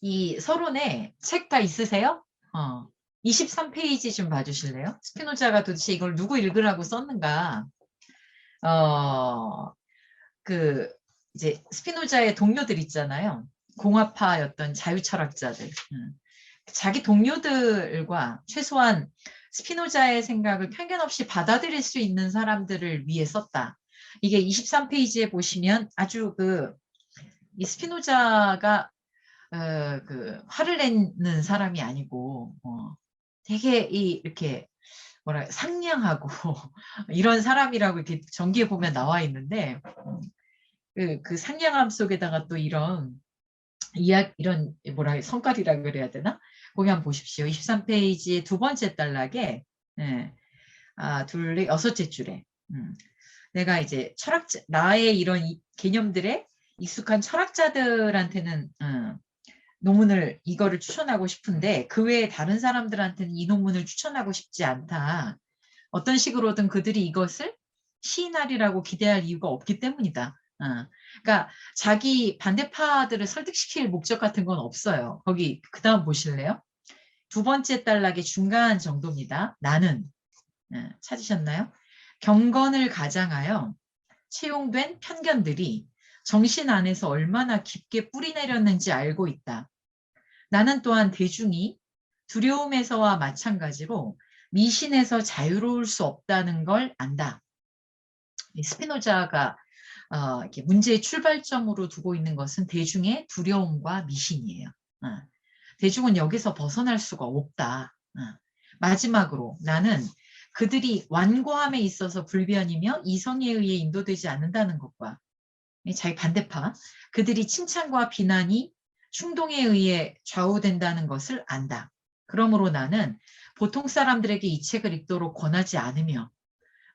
이 서론에 책 다 있으세요? 23페이지 좀 봐주실래요? 스피노자가 도대체 이걸 누구 읽으라고 썼는가? 어, 그, 이제 스피노자의 동료들 있잖아요. 공화파였던 자유철학자들. 자기 동료들과 최소한 스피노자의 생각을 편견 없이 받아들일 수 있는 사람들을 위해 썼다. 이게 23페이지에 보시면 아주 이 스피노자가 화를 내는 사람이 아니고 되게 이렇게 뭐라 상냥하고 이런 사람이라고 이렇게 전기에 보면 나와 있는데 그 상냥함 속에다가 또 이런 이런 뭐라 성깔이라 그래야 되나? 거기 한번 보십시오. 23페이지의 두 번째 단락에 예, 둘레 여섯째 줄에 내가 이제 나의 이런 개념들에 익숙한 철학자들한테는 논문을 이거를 추천하고 싶은데 그 외에 다른 사람들한테는 이 논문을 추천하고 싶지 않다. 어떤 식으로든 그들이 이것을 시인하리라고 기대할 이유가 없기 때문이다. 그러니까 자기 반대파들을 설득시킬 목적 같은 건 없어요. 거기 그 다음 보실래요? 두 번째 단락의 중간 정도입니다. 나는 찾으셨나요? 경건을 가장하여 채용된 편견들이 정신 안에서 얼마나 깊게 뿌리내렸는지 알고 있다. 나는 또한 대중이 두려움에서와 마찬가지로 미신에서 자유로울 수 없다는 걸 안다. 스피노자가 이렇게 문제의 출발점으로 두고 있는 것은 대중의 두려움과 미신이에요. 대중은 여기서 벗어날 수가 없다. 마지막으로 나는 그들이 완고함에 있어서 불변이며 이성에 의해 인도되지 않는다는 것과 자기 반대파 그들이 칭찬과 비난이 충동에 의해 좌우된다는 것을 안다. 그러므로 나는 보통 사람들에게 이 책을 읽도록 권하지 않으며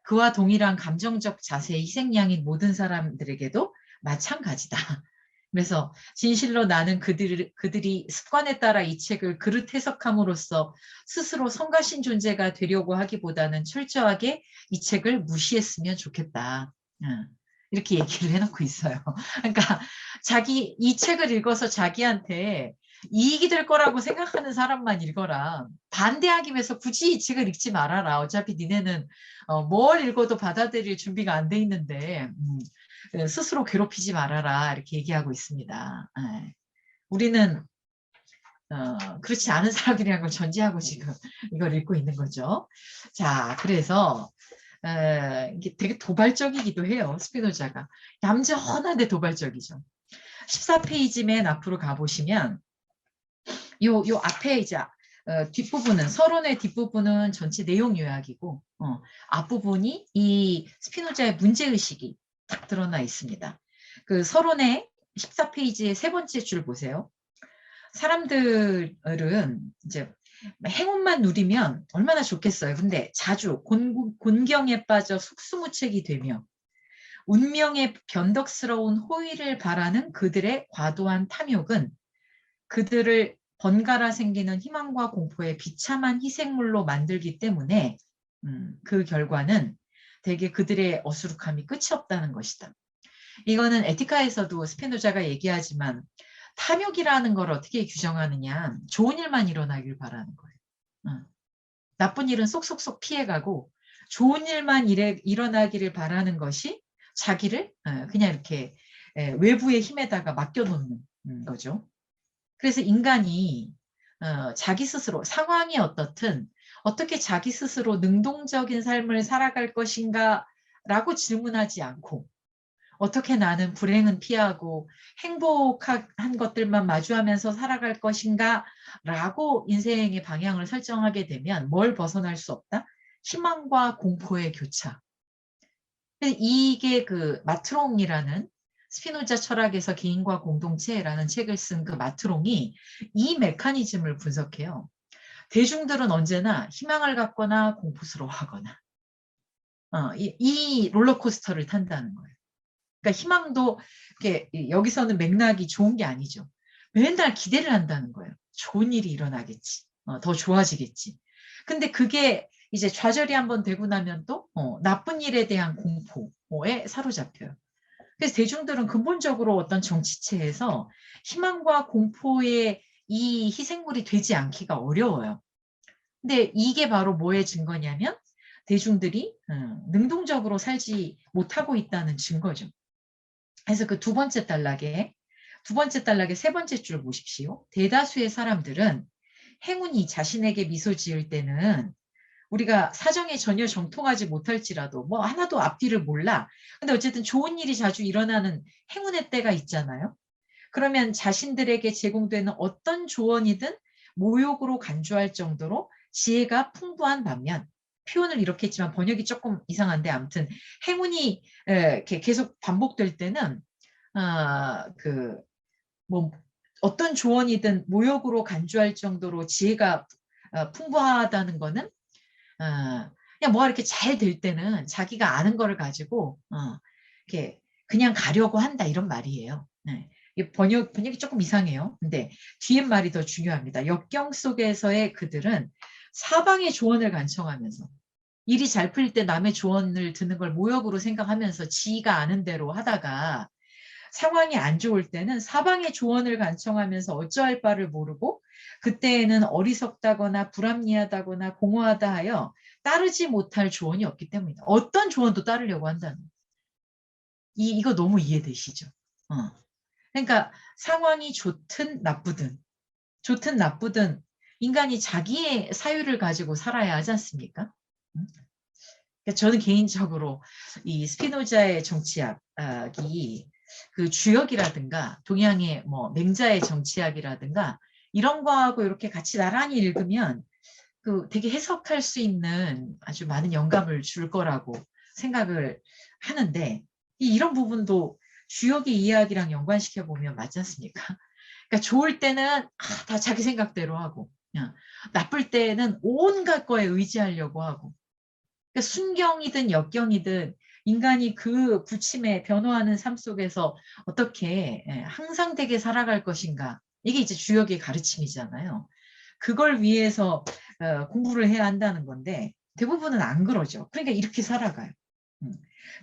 그와 동일한 감정적 자세의 희생양인 모든 사람들에게도 마찬가지다. 그래서 진실로 나는 그들이 습관에 따라 이 책을 그릇 해석함으로써 스스로 성가신 존재가 되려고 하기보다는 철저하게 이 책을 무시했으면 좋겠다. 이렇게 얘기를 해놓고 있어요. 그러니까 이 책을 읽어서 자기한테 이익이 될 거라고 생각하는 사람만 읽어라. 반대하기 위해서 굳이 이 책을 읽지 말아라. 어차피 니네는 뭘 읽어도 받아들일 준비가 안 돼 있는데 스스로 괴롭히지 말아라. 이렇게 얘기하고 있습니다. 우리는 그렇지 않은 사람들이라는 걸 전제하고 지금 이걸 읽고 있는 거죠. 자, 그래서 이게 되게 도발적이기도 해요. 스피노자가. 얌전한데 도발적이죠. 14페이지 맨 앞으로 가보시면 요 앞에 이제 뒷부분은 서론의 뒷부분은 전체 내용 요약이고 앞부분이 이 스피노자의 문제의식이 딱 드러나 있습니다. 그 서론의 14페이지의 세 번째 줄 보세요. 사람들은 이제 행운만 누리면 얼마나 좋겠어요. 근데 자주 곤경에 빠져 속수무책이 되며 운명의 변덕스러운 호의를 바라는 그들의 과도한 탐욕은 그들을 번갈아 생기는 희망과 공포의 비참한 희생물로 만들기 때문에 그 결과는 대개 그들의 어수룩함이 끝이 없다는 것이다. 이거는 에티카에서도 스피노자가 얘기하지만 탐욕이라는 걸 어떻게 규정하느냐. 좋은 일만 일어나길 바라는 거예요. 나쁜 일은 쏙쏙쏙 피해가고 좋은 일만 일어나기를 바라는 것이 자기를 그냥 이렇게 외부의 힘에다가 맡겨놓는 거죠. 그래서 인간이 자기 스스로 상황이 어떻든 어떻게 자기 스스로 능동적인 삶을 살아갈 것인가 라고 질문하지 않고 어떻게 나는 불행은 피하고 행복한 것들만 마주하면서 살아갈 것인가 라고 인생의 방향을 설정하게 되면 뭘 벗어날 수 없다? 희망과 공포의 교차. 이게 그 마트롱이라는 스피노자 철학에서 개인과 공동체라는 책을 쓴 그 마트롱이 이 메커니즘을 분석해요. 대중들은 언제나 희망을 갖거나 공포스러워하거나 이 롤러코스터를 탄다는 거예요. 그러니까 희망도 이렇게 여기서는 맥락이 좋은 게 아니죠. 맨날 기대를 한다는 거예요. 좋은 일이 일어나겠지. 더 좋아지겠지. 근데 그게 이제 좌절이 한번 되고 나면 또 나쁜 일에 대한 공포에 사로잡혀요. 그래서 대중들은 근본적으로 어떤 정치체에서 희망과 공포의 이 희생물이 되지 않기가 어려워요. 근데 이게 바로 뭐의 증거냐면 대중들이 능동적으로 살지 못하고 있다는 증거죠. 그래서 그 두 번째 단락의 세 번째 줄 보십시오. 대다수의 사람들은 행운이 자신에게 미소 지을 때는 우리가 사정에 전혀 정통하지 못할지라도 뭐 하나도 앞뒤를 몰라. 근데 어쨌든 좋은 일이 자주 일어나는 행운의 때가 있잖아요. 그러면 자신들에게 제공되는 어떤 조언이든 모욕으로 간주할 정도로 지혜가 풍부한 반면 표현을 이렇게 했지만 번역이 조금 이상한데 아무튼 행운이 이렇게 계속 반복될 때는 뭐 어떤 조언이든 모욕으로 간주할 정도로 지혜가 풍부하다는 거는 그냥 뭐가 이렇게 잘 될 때는 자기가 아는 거를 가지고 이렇게 그냥 가려고 한다 이런 말이에요. 네. 번역이 조금 이상해요. 근데 뒤에 말이 더 중요합니다. 역경 속에서의 그들은 사방의 조언을 간청하면서 일이 잘 풀릴 때 남의 조언을 듣는 걸 모욕으로 생각하면서 지가 아는 대로 하다가 상황이 안 좋을 때는 사방의 조언을 간청하면서 어찌할 바를 모르고 그때에는 어리석다거나 불합리하다거나 공허하다 하여 따르지 못할 조언이 없기 때문이다. 어떤 조언도 따르려고 한다는 이거 너무 이해되시죠? 그러니까 상황이 좋든 나쁘든 인간이 자기의 사유를 가지고 살아야 하지 않습니까? 그러니까 저는 개인적으로 이 스피노자의 정치학이 그 주역이라든가 동양의 뭐 맹자의 정치학이라든가 이런 거하고 이렇게 같이 나란히 읽으면 그 되게 해석할 수 있는 아주 많은 영감을 줄 거라고 생각을 하는데 이런 부분도 주역의 이야기랑 연관시켜 보면 맞지 않습니까? 그러니까 좋을 때는 다 자기 생각대로 하고 나쁠 때는 온갖 거에 의지하려고 하고 그러니까 순경이든 역경이든 인간이 그 부침에 변화하는 삶 속에서 어떻게 항상되게 살아갈 것인가 이게 이제 주역의 가르침이잖아요. 그걸 위해서 공부를 해야 한다는 건데 대부분은 안 그러죠. 그러니까 이렇게 살아가요. 음.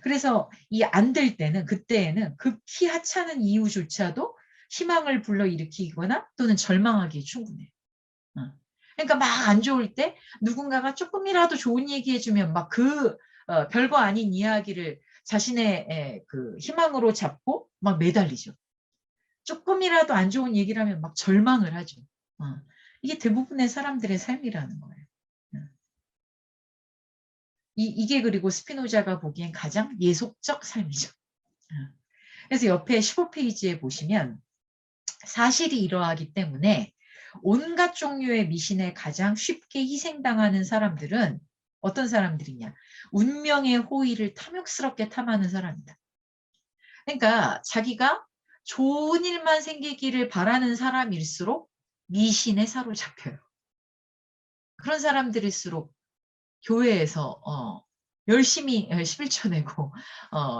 그래서 이 안 될 때는 그때에는 극히 하찮은 이유조차도 희망을 불러일으키거나 또는 절망하기에 충분해요. 그러니까 막 안 좋을 때 누군가가 조금이라도 좋은 얘기해주면 막 별거 아닌 이야기를 자신의 그 희망으로 잡고 막 매달리죠. 조금이라도 안 좋은 얘기를 하면 막 절망을 하죠. 어. 이게 대부분의 사람들의 삶이라는 거예요. 어. 이게 그리고 스피노자가 보기엔 가장 예속적 삶이죠. 그래서 옆에 15페이지에 보시면 사실이 이러하기 때문에 온갖 종류의 미신에 가장 쉽게 희생당하는 사람들은 어떤 사람들이냐? 운명의 호의를 탐욕스럽게 탐하는 사람이다. 그러니까 자기가 좋은 일만 생기기를 바라는 사람일수록 미신에 사로잡혀요. 그런 사람들일수록 교회에서 열심히 11조 내고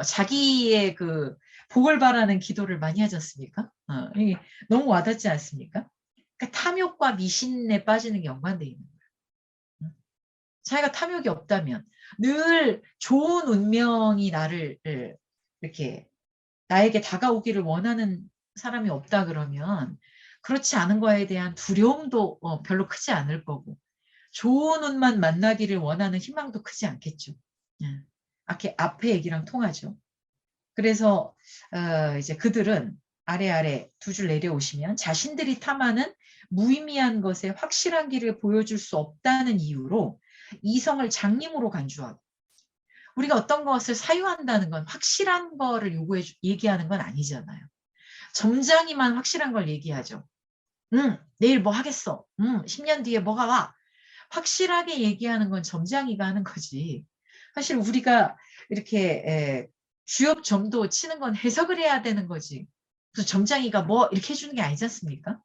자기의 그 복을 바라는 기도를 많이 하지 않습니까? 이게 너무 와닿지 않습니까? 그러니까 탐욕과 미신에 빠지는 게 연관되어 있는 거예요. 자기가 탐욕이 없다면 늘 좋은 운명이 나를 이렇게 나에게 다가오기를 원하는 사람이 없다 그러면 그렇지 않은 거에 대한 두려움도 별로 크지 않을 거고 좋은 운만 만나기를 원하는 희망도 크지 않겠죠. 예. 앞에 얘기랑 통하죠. 그래서 이제 그들은 아래 두 줄 내려오시면 자신들이 탐하는 무의미한 것에 확실한 길을 보여줄 수 없다는 이유로 이성을 장님으로 간주하고 우리가 어떤 것을 사유한다는 건 확실한 거를 얘기하는 건 아니잖아요. 점장이만 확실한 걸 얘기하죠. 내일 뭐 하겠어. 10년 뒤에 뭐가 와. 확실하게 얘기하는 건 점장이가 하는 거지. 사실 우리가 이렇게 주역 점도 치는 건 해석을 해야 되는 거지. 그래서 점장이가 뭐 이렇게 해주는 게 아니지 않습니까?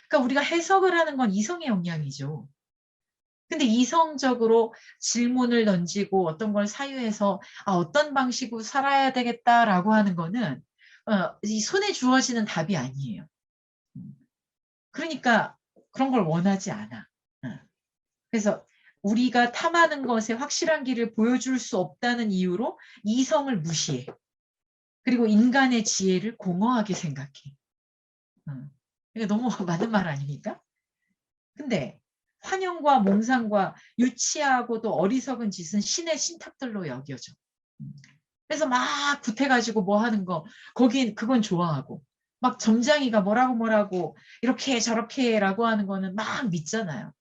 그러니까 우리가 해석을 하는 건 이성의 역량이죠. 근데 이성적으로 질문을 던지고 어떤 걸 사유해서 어떤 방식으로 살아야 되겠다라고 하는 거는 이 손에 주어지는 답이 아니에요. 그러니까 그런 걸 원하지 않아. 그래서 우리가 탐하는 것에 확실한 길을 보여줄 수 없다는 이유로 이성을 무시해. 그리고 인간의 지혜를 공허하게 생각해. 이게 너무 맞는 말 아닙니까? 근데 환영과 몽상과 유치하고도 어리석은 짓은 신의 신탁들로 여겨져. 그래서 막 굿해가지고 뭐 하는 거, 거긴 그건 좋아하고, 막 점장이가 뭐라고 이렇게 저렇게라고 하는 거는 막 믿잖아요.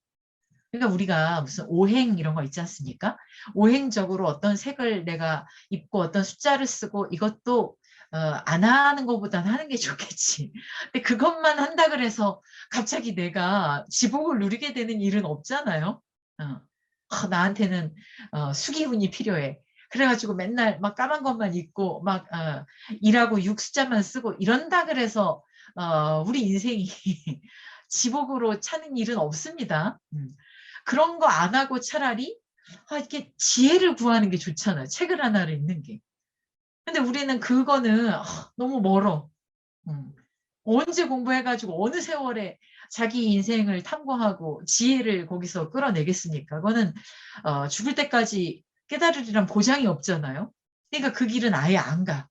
그러니까 우리가 무슨 오행 이런 거 있지 않습니까? 오행적으로 어떤 색을 내가 입고 어떤 숫자를 쓰고 이것도 안 하는 것보다는 하는 게 좋겠지. 근데 그것만 한다 그래서 갑자기 내가 지복을 누리게 되는 일은 없잖아요. 나한테는 수기운이 필요해. 그래가지고 맨날 막 까만 것만 입고 막 일하고 육 숫자만 쓰고 이런다 그래서 우리 인생이 지복으로 차는 일은 없습니다. 그런 거 안 하고 차라리 이렇게 지혜를 구하는 게 좋잖아요. 책을 하나를 읽는 게. 근데 우리는 그거는 너무 멀어. 언제 공부해가지고 어느 세월에 자기 인생을 탐구하고 지혜를 거기서 끌어내겠습니까? 그거는 죽을 때까지 깨달으리란 보장이 없잖아요. 그러니까 그 길은 아예 안 가.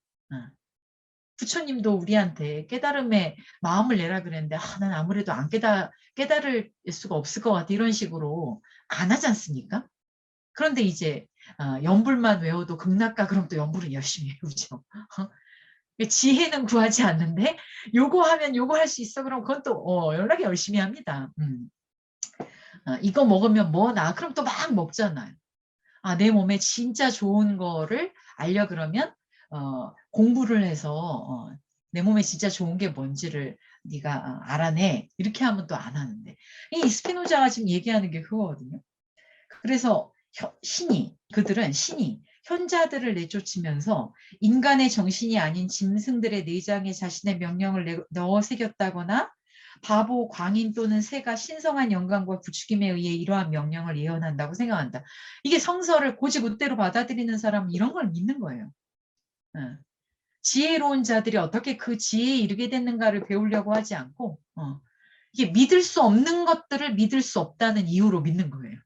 부처님도 우리한테 깨달음에 마음을 내라 그랬는데 난 아무래도 안 깨달을 수가 없을 것 같아 이런 식으로 안 하지 않습니까? 그런데 이제 연불만 외워도 극락가 그럼 또 연불은 열심히 외우죠. 지혜는 구하지 않는데 요거 하면 요거 할 수 있어 그럼 그건 또 연락이 열심히 합니다. 이거 먹으면 뭐나 그럼 또 막 먹잖아요. 내 몸에 진짜 좋은 거를 알려 그러면 공부를 해서 내 몸에 진짜 좋은 게 뭔지를 네가 알아내 이렇게 하면 또 안 하는데 이 스피노자가 지금 얘기하는 게 그거거든요. 그래서 그들은 신이 현자들을 내쫓으면서 인간의 정신이 아닌 짐승들의 내장에 자신의 명령을 넣어 새겼다거나 바보, 광인 또는 새가 신성한 영광과 부추김에 의해 이러한 명령을 예언한다고 생각한다. 이게 성서를 곧이곧대로 받아들이는 사람은 이런 걸 믿는 거예요. 지혜로운 자들이 어떻게 그 지혜에 이르게 됐는가를 배우려고 하지 않고 이게 믿을 수 없는 것들을 믿을 수 없다는 이유로 믿는 거예요.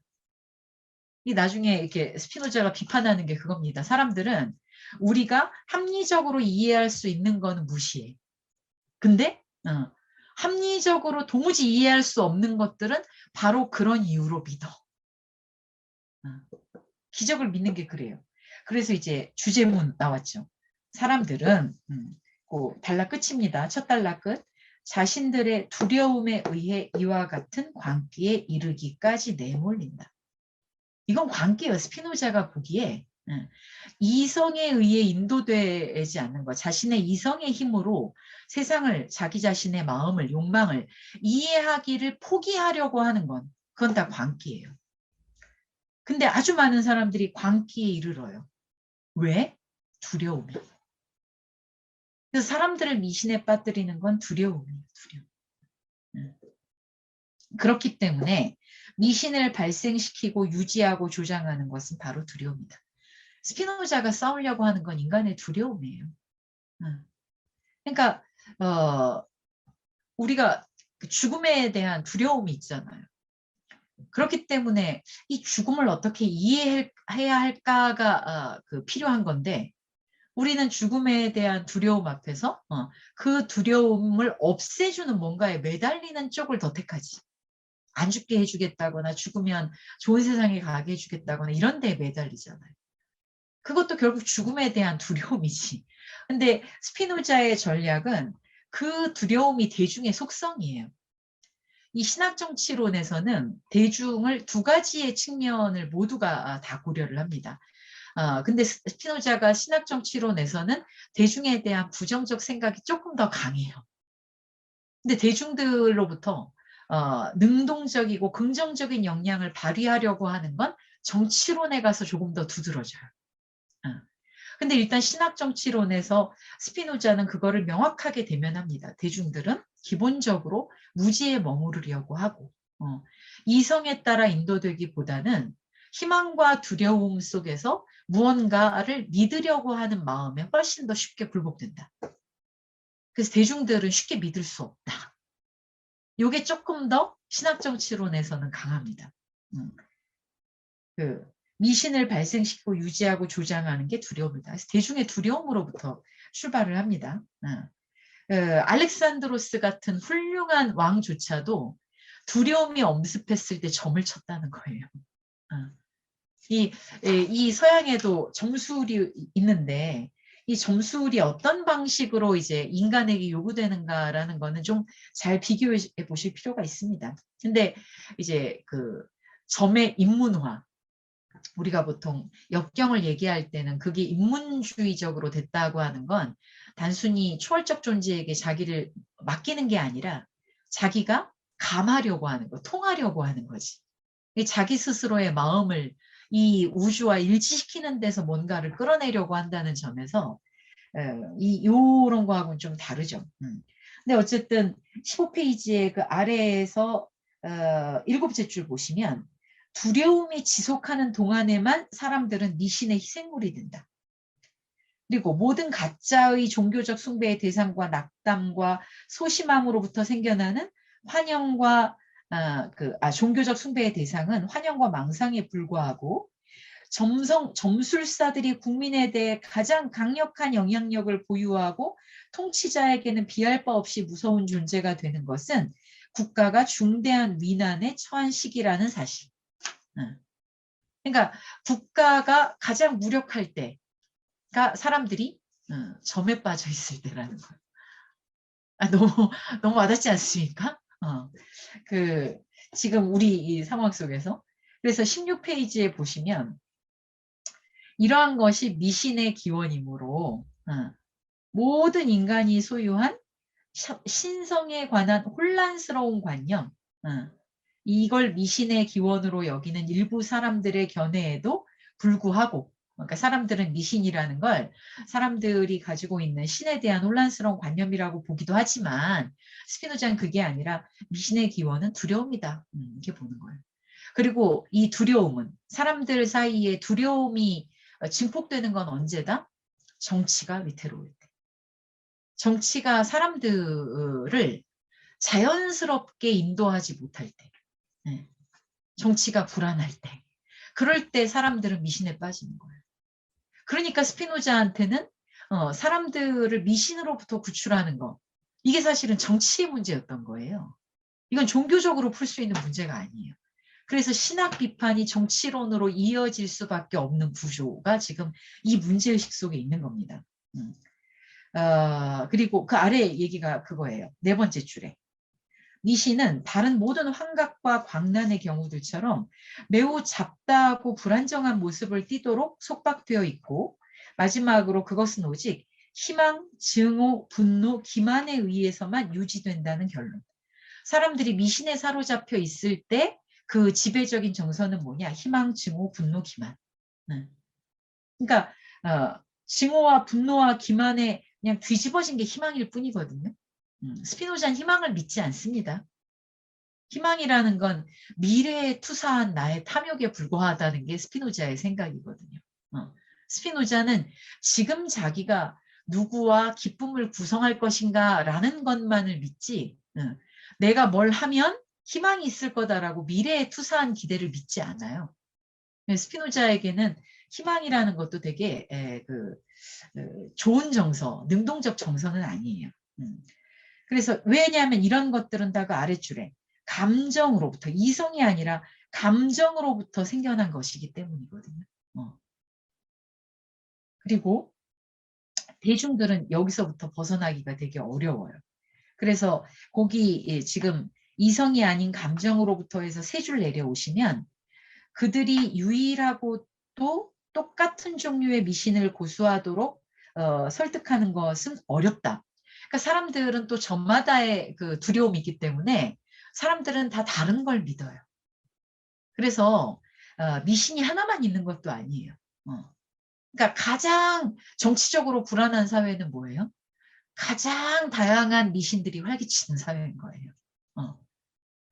이 나중에 이렇게 스피노자가 비판하는 게 그겁니다. 사람들은 우리가 합리적으로 이해할 수 있는 거는 무시해. 근데 합리적으로 도무지 이해할 수 없는 것들은 바로 그런 이유로 믿어. 기적을 믿는 게 그래요. 그래서 이제 주제문 나왔죠. 사람들은 그 단락 끝입니다. 첫 단락 끝. 자신들의 두려움에 의해 이와 같은 광기에 이르기까지 내몰린다. 이건 광기예요. 스피노자가 보기에 이성에 의해 인도되지 않는 것, 자신의 이성의 힘으로 세상을, 자기 자신의 마음을, 욕망을 이해하기를 포기하려고 하는 건 그건 다 광기예요. 근데 아주 많은 사람들이 광기에 이르러요. 왜? 두려움이. 그래서 사람들을 미신에 빠뜨리는 건 두려움이에요. 두려움. 그렇기 때문에 미신을 발생시키고 유지하고 조장하는 것은 바로 두려움이다. 스피노자가 싸우려고 하는 건 인간의 두려움이에요. 그러니까 우리가 죽음에 대한 두려움이 있잖아요. 그렇기 때문에 이 죽음을 어떻게 이해해야 할까가 필요한 건데 우리는 죽음에 대한 두려움 앞에서 그 두려움을 없애주는 뭔가에 매달리는 쪽을 더 택하지. 안 죽게 해주겠다거나 죽으면 좋은 세상에 가게 해주겠다거나 이런 데에 매달리잖아요. 그것도 결국 죽음에 대한 두려움이지. 근데 스피노자의 전략은 그 두려움이 대중의 속성이에요. 이 신학정치론에서는 대중을 두 가지의 측면을 모두가 다 고려를 합니다. 근데 스피노자가 신학정치론에서는 대중에 대한 부정적 생각이 조금 더 강해요. 근데 대중들로부터 능동적이고 긍정적인 역량을 발휘하려고 하는 건 정치론에 가서 조금 더 두드러져요. 근데 일단 신학정치론에서 스피노자는 그거를 명확하게 대면합니다. 대중들은 기본적으로 무지에 머무르려고 하고 이성에 따라 인도되기보다는 희망과 두려움 속에서 무언가를 믿으려고 하는 마음에 훨씬 더 쉽게 굴복된다. 그래서 대중들은 쉽게 믿을 수 없다. 이게 조금 더 신학정치론에서는 강합니다. 미신을 발생시키고 유지하고 조장하는 게 두려움이다. 그래서 대중의 두려움으로부터 출발을 합니다. 알렉산드로스 같은 훌륭한 왕조차도 두려움이 엄습했을 때 점을 쳤다는 거예요. 이 서양에도 점술이 있는데 이 점술이 어떤 방식으로 이제 인간에게 요구되는가라는 거는 좀 잘 비교해 보실 필요가 있습니다. 근데 이제 그 점의 인문화, 우리가 보통 역경을 얘기할 때는 그게 인문주의적으로 됐다고 하는 건 단순히 초월적 존재에게 자기를 맡기는 게 아니라 자기가 감하려고 하는 거, 통하려고 하는 거지. 자기 스스로의 마음을 이 우주와 일치시키는 데서 뭔가를 끌어내려고 한다는 점에서 요런 거하고는 좀 다르죠. 근데 어쨌든 15페이지의 그 아래에서 7째 줄 보시면 두려움이 지속하는 동안에만 사람들은 미신의 희생물이 된다. 그리고 모든 가짜의 종교적 숭배의 대상과 낙담과 소심함으로부터 생겨나는 환영과 종교적 숭배의 대상은 환영과 망상에 불과하고 점술사들이 국민에 대해 가장 강력한 영향력을 보유하고 통치자에게는 비할 바 없이 무서운 존재가 되는 것은 국가가 중대한 위난에 처한 시기라는 사실. 그러니까 국가가 가장 무력할 때가 사람들이 점에 빠져 있을 때라는 거예요. 너무 와닿지 않습니까? 지금 우리 이 상황 속에서. 그래서 16페이지에 보시면 이러한 것이 미신의 기원이므로 모든 인간이 소유한 신성에 관한 혼란스러운 관념, 이걸 미신의 기원으로 여기는 일부 사람들의 견해에도 불구하고, 그러니까 사람들은 미신이라는 걸 사람들이 가지고 있는 신에 대한 혼란스러운 관념이라고 보기도 하지만 스피노자는 그게 아니라 미신의 기원은 두려움이다, 이렇게 보는 거예요. 그리고 이 두려움은 사람들 사이에 두려움이 증폭되는 건 언제다? 정치가 위태로울 때. 정치가 사람들을 자연스럽게 인도하지 못할 때. 정치가 불안할 때. 그럴 때 사람들은 미신에 빠지는 거예요. 그러니까 스피노자한테는 사람들을 미신으로부터 구출하는 거. 이게 사실은 정치의 문제였던 거예요. 이건 종교적으로 풀 수 있는 문제가 아니에요. 그래서 신학 비판이 정치론으로 이어질 수밖에 없는 구조가 지금 이 문제의식 속에 있는 겁니다. 그리고 그 아래 얘기가 그거예요. 4번째 줄에. 미신은 다른 모든 환각과 광란의 경우들처럼 매우 잡다하고 불안정한 모습을 띠도록 속박되어 있고 마지막으로 그것은 오직 희망, 증오, 분노, 기만에 의해서만 유지된다는 결론. 사람들이 미신에 사로잡혀 있을 때 그 지배적인 정서는 뭐냐? 희망, 증오, 분노, 기만. 그러니까 증오와 분노와 기만에 그냥 뒤집어진 게 희망일 뿐이거든요. 스피노자는 희망을 믿지 않습니다. 희망이라는 건 미래에 투사한 나의 탐욕에 불과하다는 게 스피노자의 생각이거든요. 스피노자는 지금 자기가 누구와 기쁨을 구성할 것인가 라는 것만을 믿지 내가 뭘 하면 희망이 있을 거다라고 미래에 투사한 기대를 믿지 않아요. 스피노자에게는 희망이라는 것도 되게 좋은 정서, 능동적 정서는 아니에요. 그래서 왜냐하면 이런 것들은 다 그 아랫줄에 감정으로부터, 이성이 아니라 감정으로부터 생겨난 것이기 때문이거든요. 그리고 대중들은 여기서부터 벗어나기가 되게 어려워요. 그래서 거기 지금 이성이 아닌 감정으로부터 해서 3줄 내려오시면 그들이 유일하고 또 똑같은 종류의 미신을 고수하도록 설득하는 것은 어렵다. 그러니까 사람들은 또 저마다의 그 두려움이 있기 때문에 사람들은 다 다른 걸 믿어요. 그래서 미신이 하나만 있는 것도 아니에요. 그러니까 가장 정치적으로 불안한 사회는 뭐예요? 가장 다양한 미신들이 활기치는 사회인 거예요.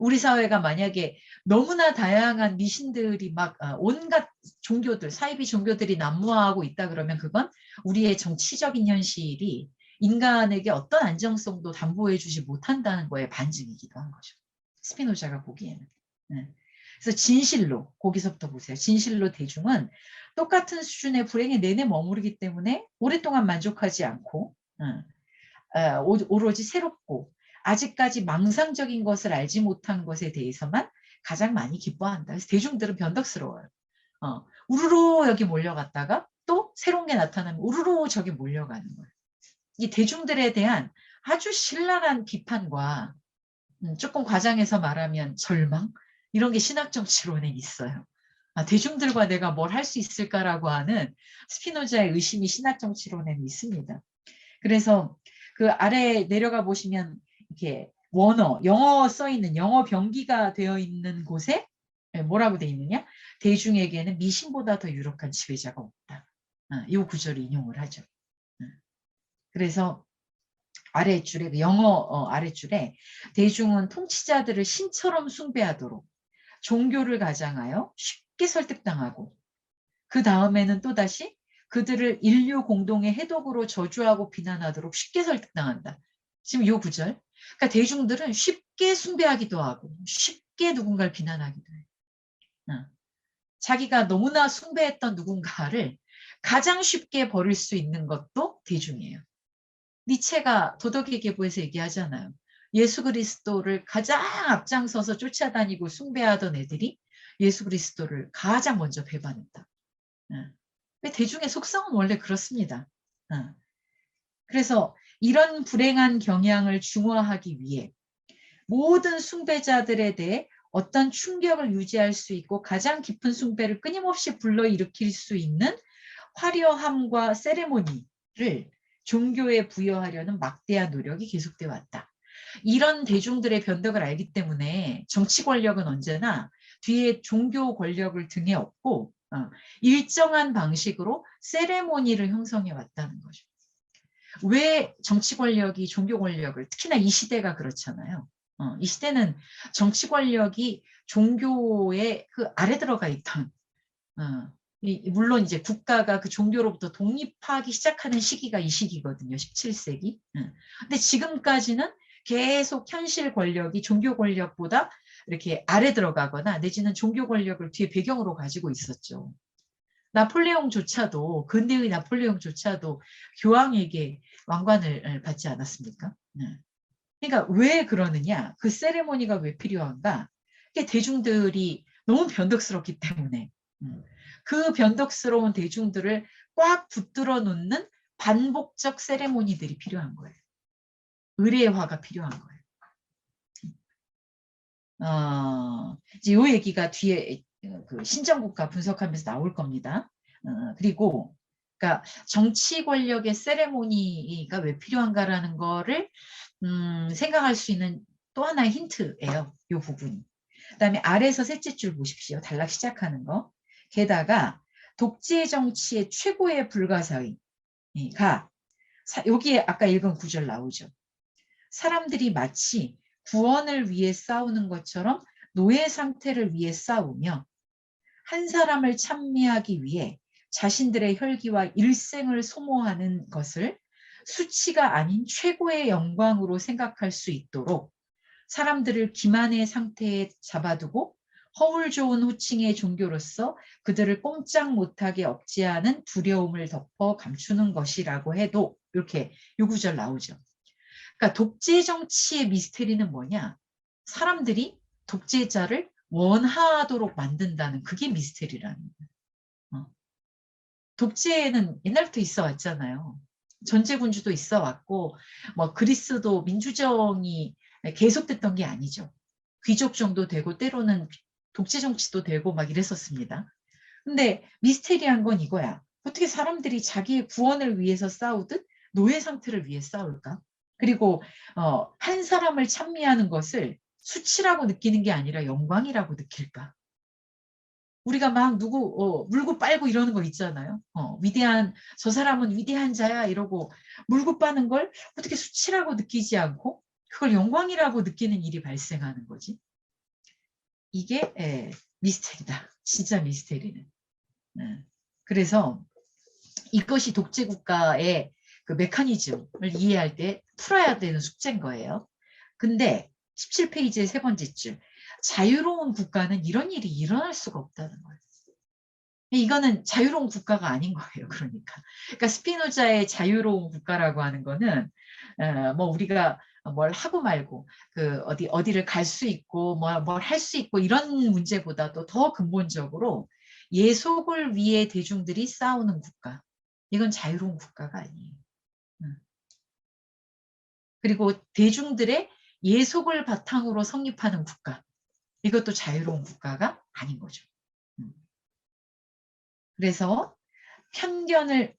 우리 사회가 만약에 너무나 다양한 미신들이 막 온갖 종교들, 사이비 종교들이 난무하고 있다 그러면 그건 우리의 정치적인 현실이 인간에게 어떤 안정성도 담보해 주지 못한다는 거에 반증이기도 한 거죠. 스피노자가 보기에는. 그래서 진실로, 거기서부터 보세요. 진실로 대중은 똑같은 수준의 불행에 내내 머무르기 때문에 오랫동안 만족하지 않고 오로지 새롭고 아직까지 망상적인 것을 알지 못한 것에 대해서만 가장 많이 기뻐한다. 그래서 대중들은 변덕스러워요. 우르르 여기 몰려갔다가 또 새로운 게 나타나면 우르르 저기 몰려가는 거예요. 이 대중들에 대한 아주 신랄한 비판과 조금 과장해서 말하면 절망? 이런 게 신학정치론에 있어요. 대중들과 내가 뭘 할 수 있을까라고 하는 스피노자의 의심이 신학정치론에는 있습니다. 그래서 그 아래 내려가 보시면 이렇게 원어, 영어 써 있는 영어 병기가 되어 있는 곳에 뭐라고 되어 있느냐? 대중에게는 미신보다 더 유력한 지배자가 없다. 이 구절을 인용을 하죠. 그래서 아래줄에 영어 아래줄에 대중은 통치자들을 신처럼 숭배하도록 종교를 가장하여 쉽게 설득당하고 그 다음에는 또다시 그들을 인류 공동의 해독으로 저주하고 비난하도록 쉽게 설득당한다. 지금 이 구절. 그러니까 대중들은 쉽게 숭배하기도 하고 쉽게 누군가를 비난하기도 해요. 자기가 너무나 숭배했던 누군가를 가장 쉽게 버릴 수 있는 것도 대중이에요. 니체가 도덕의 계보에서 얘기하잖아요. 예수 그리스도를 가장 앞장서서 쫓아다니고 숭배하던 애들이 예수 그리스도를 가장 먼저 배반했다. 대중의 속성은 원래 그렇습니다. 그래서 이런 불행한 경향을 중화하기 위해 모든 숭배자들에 대해 어떤 충격을 유지할 수 있고 가장 깊은 숭배를 끊임없이 불러일으킬 수 있는 화려함과 세레모니를 종교에 부여하려는 막대한 노력이 계속되어 왔다. 이런 대중들의 변덕을 알기 때문에 정치 권력은 언제나 뒤에 종교 권력을 등에 업고 일정한 방식으로 세레모니를 형성해 왔다는 거죠. 왜 정치 권력이 종교 권력을, 특히나 이 시대가 그렇잖아요. 이 시대는 정치 권력이 종교의 그 아래 들어가 있던, 물론 이제 국가가 그 종교로부터 독립하기 시작하는 시기가 이 시기거든요. 17세기. 근데 지금까지는 계속 현실 권력이 종교 권력보다 이렇게 아래 들어가거나 내지는 종교 권력을 뒤에 배경으로 가지고 있었죠. 나폴레옹조차도, 근대의 나폴레옹조차도 교황에게 왕관을 받지 않았습니까? 그러니까 왜 그러느냐? 그 세레모니가 왜 필요한가? 대중들이 너무 변덕스럽기 때문에 그 변덕스러운 대중들을 꽉 붙들어 놓는 반복적 세레모니들이 필요한 거예요. 의례화가 필요한 거예요. 이제 이 얘기가 뒤에 그 신정국가 분석하면서 나올 겁니다. 그리고 그러니까 정치 권력의 세레모니가 왜 필요한가라는 거를 생각할 수 있는 또 하나의 힌트예요. 이 부분이. 그다음에 아래에서 셋째 줄 보십시오. 단락 시작하는 거. 게다가 독재 정치의 최고의 불가사의가 여기에 아까 읽은 구절 나오죠. 사람들이 마치 구원을 위해 싸우는 것처럼 노예 상태를 위해 싸우며 한 사람을 찬미하기 위해 자신들의 혈기와 일생을 소모하는 것을 수치가 아닌 최고의 영광으로 생각할 수 있도록 사람들을 기만의 상태에 잡아두고 허울 좋은 호칭의 종교로서 그들을 꼼짝 못하게 억제하는 두려움을 덮어 감추는 것이라고 해도 이렇게 요 구절 나오죠. 그러니까 독재 정치의 미스테리는 뭐냐? 사람들이 독재자를 원하도록 만든다는 그게 미스테리라는 거예요. 독재는 옛날부터 있어 왔잖아요. 전제군주도 있어 왔고 뭐 그리스도 민주정이 계속됐던 게 아니죠. 귀족 정도 되고 때로는 독재 정치도 되고 막 이랬었습니다. 근데 미스테리한 건 이거야. 어떻게 사람들이 자기의 구원을 위해서 싸우듯 노예 상태를 위해 싸울까? 그리고 한 사람을 찬미하는 것을 수치라고 느끼는 게 아니라 영광이라고 느낄까? 우리가 막 누구 물고 빨고 이러는 거 있잖아요. 위대한 저 사람은 위대한 자야 이러고 물고 빠는 걸 어떻게 수치라고 느끼지 않고 그걸 영광이라고 느끼는 일이 발생하는 거지. 이게 미스테리다. 진짜 미스테리는. 그래서 이것이 독재국가의 그 메커니즘을 이해할 때 풀어야 되는 숙제인 거예요. 근데 17페이지의 세 번째 줄. 자유로운 국가는 이런 일이 일어날 수가 없다는 거예요. 이거는 자유로운 국가가 아닌 거예요. 그러니까 스피노자의 자유로운 국가라고 하는 거는 뭐 우리가 뭘 하고 말고 그 어디를 갈 수 있고 뭘 할 수 있고 이런 문제보다도 더 근본적으로 예속을 위해 대중들이 싸우는 국가. 이건 자유로운 국가가 아니에요. 그리고 대중들의 예속을 바탕으로 성립하는 국가. 이것도 자유로운 국가가 아닌 거죠. 그래서 편견을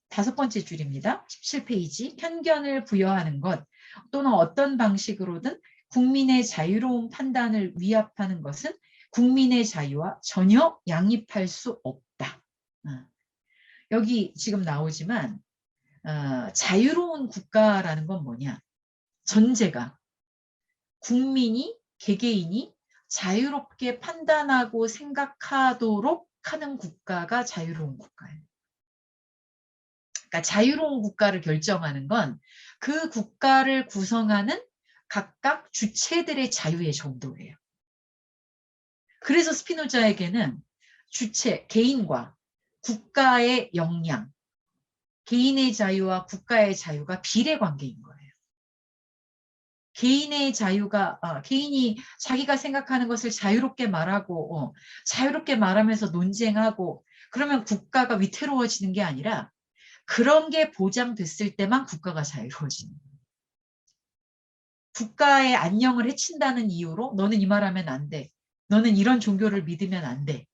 다섯 번째 줄입니다. 17페이지. 편견을 부여하는 것 또는 어떤 방식으로든 국민의 자유로운 판단을 위압하는 것은 국민의 자유와 전혀 양립할 수 없다. 여기 지금 나오지만 자유로운 국가라는 건 뭐냐? 전제가 국민이 개개인이 자유롭게 판단하고 생각하도록 하는 국가가 자유로운 국가예요. 그러니까 자유로운 국가를 결정하는 건 그 국가를 구성하는 각각 주체들의 자유의 정도예요. 그래서 스피노자에게는 주체, 개인과 국가의 역량, 개인의 자유와 국가의 자유가 비례관계인 거예요. 개인의 자유가 개인이 자기가 생각하는 것을 자유롭게 말하고 자유롭게 말하면서 논쟁하고 그러면 국가가 위태로워지는 게 아니라 그런 게 보장됐을 때만 국가가 자유로워지는 거예요. 국가의 안녕을 해친다는 이유로 너는 이 말하면 안 돼. 너는 이런 종교를 믿으면 안 돼.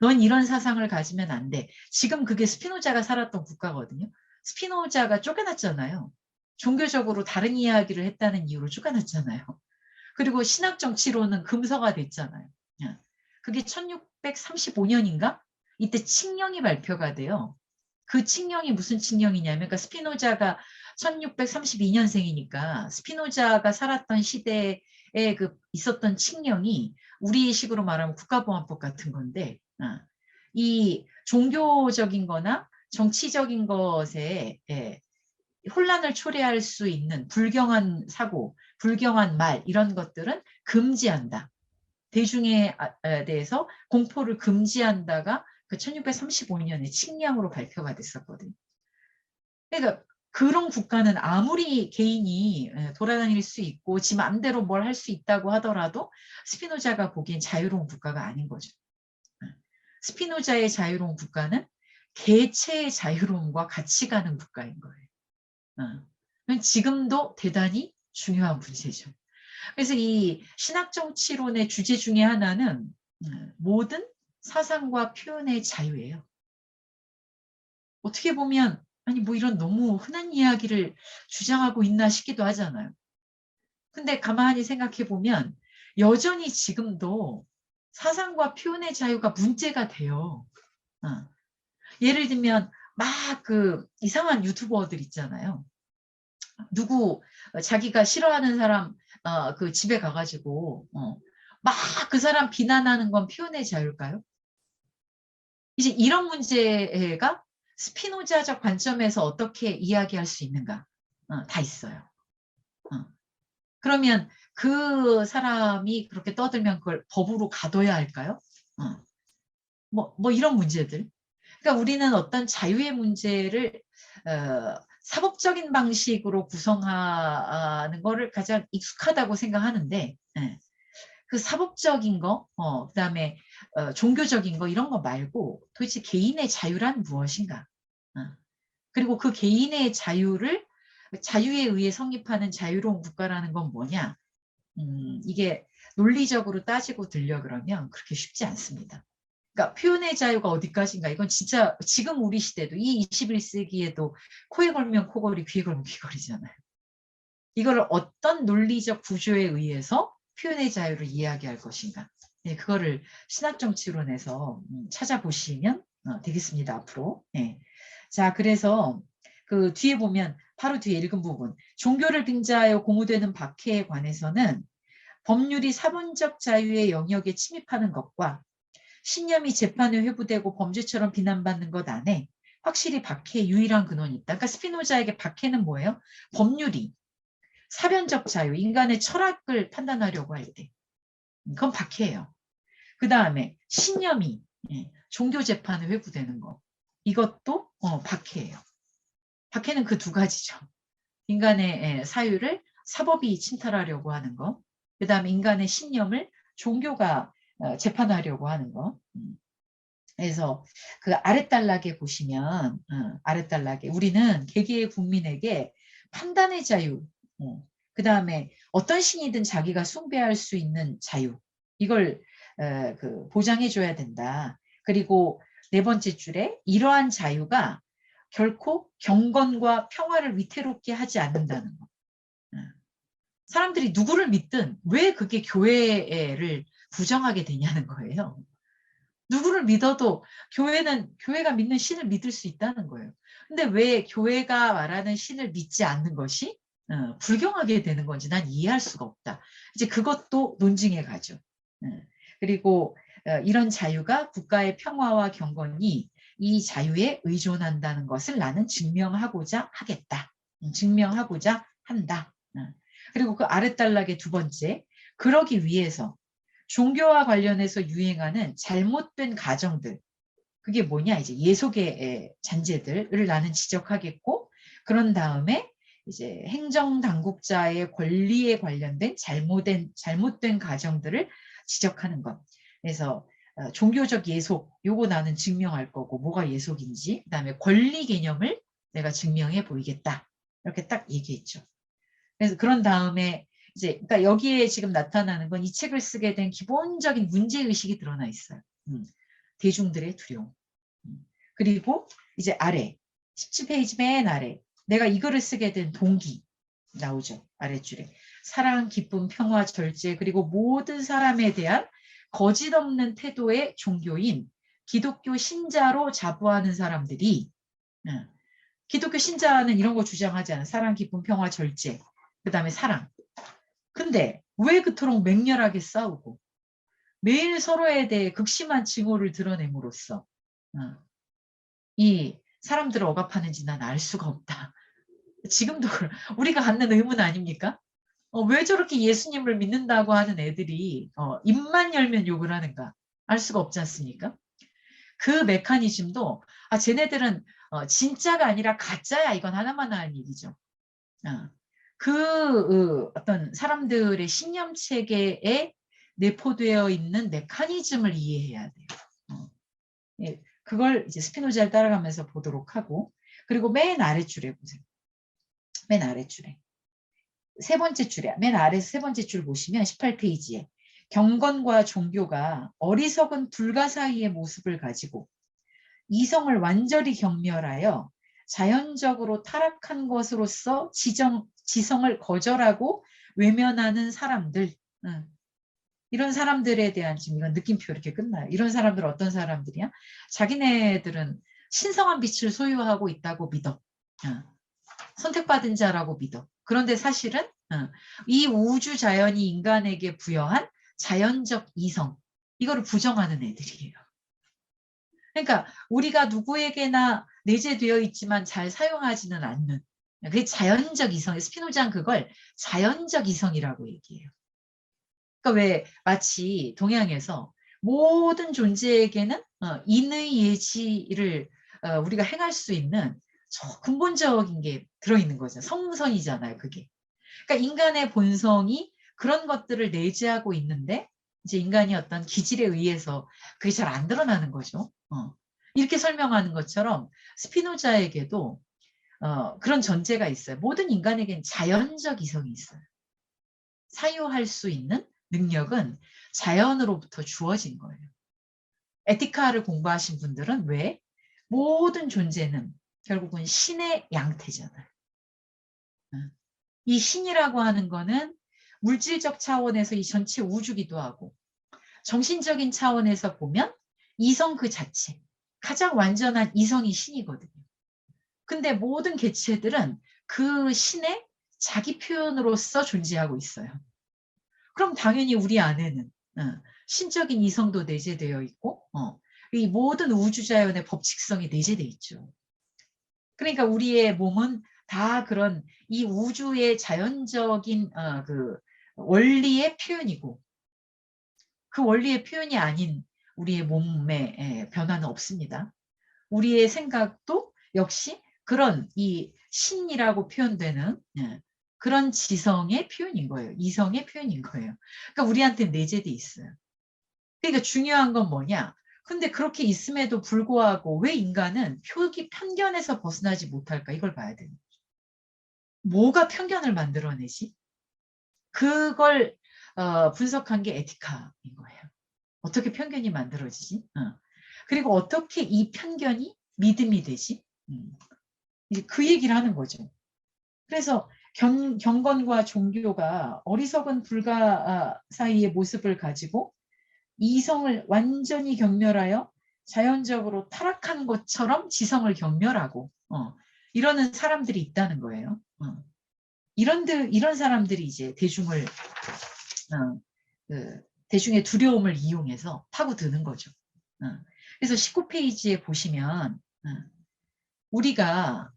넌 이런 사상을 가지면 안 돼. 지금 그게 스피노자가 살았던 국가거든요. 스피노자가 쫓겨났잖아요. 종교적으로 다른 이야기를 했다는 이유로 쫓겨났잖아요. 그리고 신학 정치로는 금서가 됐잖아요. 그게 1635년인가? 이때 칙령이 발표가 돼요. 그 칙령이 무슨 칙령이냐면 그러니까 스피노자가 1632년생이니까 스피노자가 살았던 시대에 있었던 칙령이 우리식으로 말하면 국가보안법 같은 건데 이 종교적인 거나 정치적인 것에 혼란을 초래할 수 있는 불경한 사고, 불경한 말 이런 것들은 금지한다. 대중에 대해서 공포를 금지한다가 그 1635년에 칙령으로 발표가 됐었거든요. 그러니까 그런 국가는 아무리 개인이 돌아다닐 수 있고 지 마음대로 뭘 할 수 있다고 하더라도 스피노자가 보기엔 자유로운 국가가 아닌 거죠. 스피노자의 자유로운 국가는 개체의 자유로움과 같이 가는 국가인 거예요. 지금도 대단히 중요한 문제죠. 그래서 이 신학정치론의 주제 중에 하나는 모든 사상과 표현의 자유예요. 어떻게 보면 아니 뭐 이런 너무 흔한 이야기를 주장하고 있나 싶기도 하잖아요. 근데 가만히 생각해 보면 여전히 지금도 사상과 표현의 자유가 문제가 돼요. 예를 들면 막 그 이상한 유튜버들 있잖아요. 누구 자기가 싫어하는 사람 그 집에 가가지고 막 그 사람 비난하는 건 표현의 자유일까요? 이제 이런 문제가 스피노자적 관점에서 어떻게 이야기할 수 있는가? 다 있어요. 그러면 그 사람이 그렇게 떠들면 그걸 법으로 가둬야 할까요? 뭐 이런 문제들. 그러니까 우리는 어떤 자유의 문제를 사법적인 방식으로 구성하는 거를 가장 익숙하다고 생각하는데 그 사법적인 거, 그다음에 종교적인 거 이런 거 말고 도대체 개인의 자유란 무엇인가? 그리고 그 개인의 자유에 의해 성립하는 자유로운 국가라는 건 뭐냐? 이게 논리적으로 따지고 들려 그러면 그렇게 쉽지 않습니다. 그러니까 표현의 자유가 어디까지인가 이건 진짜 지금 우리 시대도 이 21세기에도 코에 걸면 코걸이, 귀에 걸면 귀걸이잖아요. 이거를 어떤 논리적 구조에 의해서 표현의 자유를 이야기할 것인가. 네, 그거를 신학정치론에서 찾아보시면 되겠습니다. 앞으로. 네. 자, 그래서 그 뒤에 보면 바로 뒤에 읽은 부분. 종교를 빙자하여 고무되는 박해에 관해서는 법률이 사본적 자유의 영역에 침입하는 것과 신념이 재판에 회부되고 범죄처럼 비난받는 것 안에 확실히 박해의 유일한 근원이 있다. 그러니까 스피노자에게 박해는 뭐예요? 법률이 사변적 자유, 인간의 철학을 판단하려고 할 때 그건 박해예요. 그 다음에 신념이 종교 재판에 회부되는 거. 이것도 박해예요. 박해는 그 두 가지죠. 인간의 사유를 사법이 침탈하려고 하는 거. 그 다음에 인간의 신념을 종교가 재판하려고 하는 거. 그래서 그 아랫단락에 보시면 아랫단락에 우리는 개개의 국민에게 판단의 자유, 그 다음에 어떤 신이든 자기가 숭배할 수 있는 자유, 이걸 보장해줘야 된다. 그리고 네 번째 줄에 이러한 자유가 결코 경건과 평화를 위태롭게 하지 않는다는 거. 사람들이 누구를 믿든 왜 그게 교회를 부정하게 되냐는 거예요. 누구를 믿어도 교회가 믿는 신을 믿을 수 있다는 거예요. 근데 왜 교회가 말하는 신을 믿지 않는 것이 불경하게 되는 건지 난 이해할 수가 없다. 이제 그것도 논증에 가죠. 그리고 이런 자유가 국가의 평화와 경건이 이 자유에 의존한다는 것을 나는 증명하고자 하겠다. 증명하고자 한다. 그리고 그 아랫단락의 두 번째, 그러기 위해서 종교와 관련해서 유행하는 잘못된 가정들, 그게 뭐냐, 이제 예속의 잔재들을 나는 지적하겠고, 그런 다음에 이제 행정당국자의 권리에 관련된 잘못된 가정들을 지적하는 것. 그래서 종교적 예속, 요거 나는 증명할 거고, 뭐가 예속인지, 그다음에 권리 개념을 내가 증명해 보이겠다. 이렇게 딱 얘기했죠. 그래서 그런 다음에 이제 그러니까 여기에 지금 나타나는 건 이 책을 쓰게 된 기본적인 문제의식이 드러나 있어요. 대중들의 두려움. 그리고 이제 아래 17페이지 맨 아래 내가 이 글을 쓰게 된 동기 나오죠. 아랫줄에 사랑, 기쁨, 평화, 절제 그리고 모든 사람에 대한 거짓 없는 태도의 종교인 기독교 신자로 자부하는 사람들이 기독교 신자는 이런 거 주장하지 않아요. 사랑, 기쁨, 평화, 절제 그 다음에 사랑. 근데 왜 그토록 맹렬하게 싸우고 매일 서로에 대해 극심한 증오를 드러냄으로써 이 사람들을 억압하는지 난 알 수가 없다. 지금도 우리가 갖는 의문 아닙니까? 왜 저렇게 예수님을 믿는다고 하는 애들이 입만 열면 욕을 하는가? 알 수가 없지 않습니까? 그 메커니즘도 쟤네들은 진짜가 아니라 가짜야 이건 하나만 하는 얘기죠. 어떤 사람들의 신념 체계에 내포되어 있는 메커니즘을 이해해야 돼요. 예, 그걸 이제 스피노자를 따라가면서 보도록 하고 그리고 맨 아랫줄에 보세요. 맨 아랫줄에 세 번째 줄에 맨 아래 세 번째 줄 보시면 18페이지에 경건과 종교가 어리석은 불가사의의 모습을 가지고 이성을 완전히 경멸하여 자연적으로 타락한 것으로서 지성을 거절하고 외면하는 사람들 이런 사람들에 대한 지금 이런 느낌표 이렇게 끝나요. 이런 사람들은 어떤 사람들이야? 자기네들은 신성한 빛을 소유하고 있다고 믿어. 선택받은 자라고 믿어. 그런데 사실은 이 우주 자연이 인간에게 부여한 자연적 이성 이거를 부정하는 애들이에요. 그러니까 우리가 누구에게나 내재되어 있지만 잘 사용하지는 않는 그게 자연적 이성. 스피노자는 그걸 자연적 이성이라고 얘기해요. 그러니까 왜 마치 동양에서 모든 존재에게는 인의 예지를 우리가 행할 수 있는 근본적인 게 들어있는 거죠. 성선이잖아요, 그게. 그러니까 인간의 본성이 그런 것들을 내재하고 있는데 이제 인간이 어떤 기질에 의해서 그게 잘 안 드러나는 거죠. 이렇게 설명하는 것처럼 스피노자에게도 그런 전제가 있어요. 모든 인간에겐 자연적 이성이 있어요. 사유할 수 있는 능력은 자연으로부터 주어진 거예요. 에티카를 공부하신 분들은 왜? 모든 존재는 결국은 신의 양태잖아요. 이 신이라고 하는 거는 물질적 차원에서 이 전체 우주기도 하고 정신적인 차원에서 보면 이성 그 자체, 가장 완전한 이성이 신이거든요. 근데 모든 개체들은 그 신의 자기 표현으로서 존재하고 있어요. 그럼 당연히 우리 안에는 신적인 이성도 내재되어 있고 이 모든 우주자연의 법칙성이 내재되어 있죠. 그러니까 우리의 몸은 다 그런 이 우주의 자연적인 그 원리의 표현이고 그 원리의 표현이 아닌 우리의 몸의 변화는 없습니다. 우리의 생각도 역시 그런 이 신이라고 표현되는 그런 지성의 표현인 거예요. 이성의 표현인 거예요. 그러니까 우리한테 내재돼 있어요. 그러니까 중요한 건 뭐냐? 근데 그렇게 있음에도 불구하고 왜 인간은 편견에서 벗어나지 못할까? 이걸 봐야 돼요. 뭐가 편견을 만들어내지? 그걸 분석한 게 에티카인 거예요. 어떻게 편견이 만들어지지? 그리고 어떻게 이 편견이 믿음이 되지? 이제 그 얘기를 하는 거죠. 그래서 경건과 종교가 어리석은 불가 사이의 모습을 가지고 이성을 완전히 경멸하여 자연적으로 타락한 것처럼 지성을 경멸하고 이러는 사람들이 있다는 거예요. 이런 사람들이 이제 대중의 두려움을 이용해서 파고드는 거죠. 그래서 19페이지에 보시면 우리가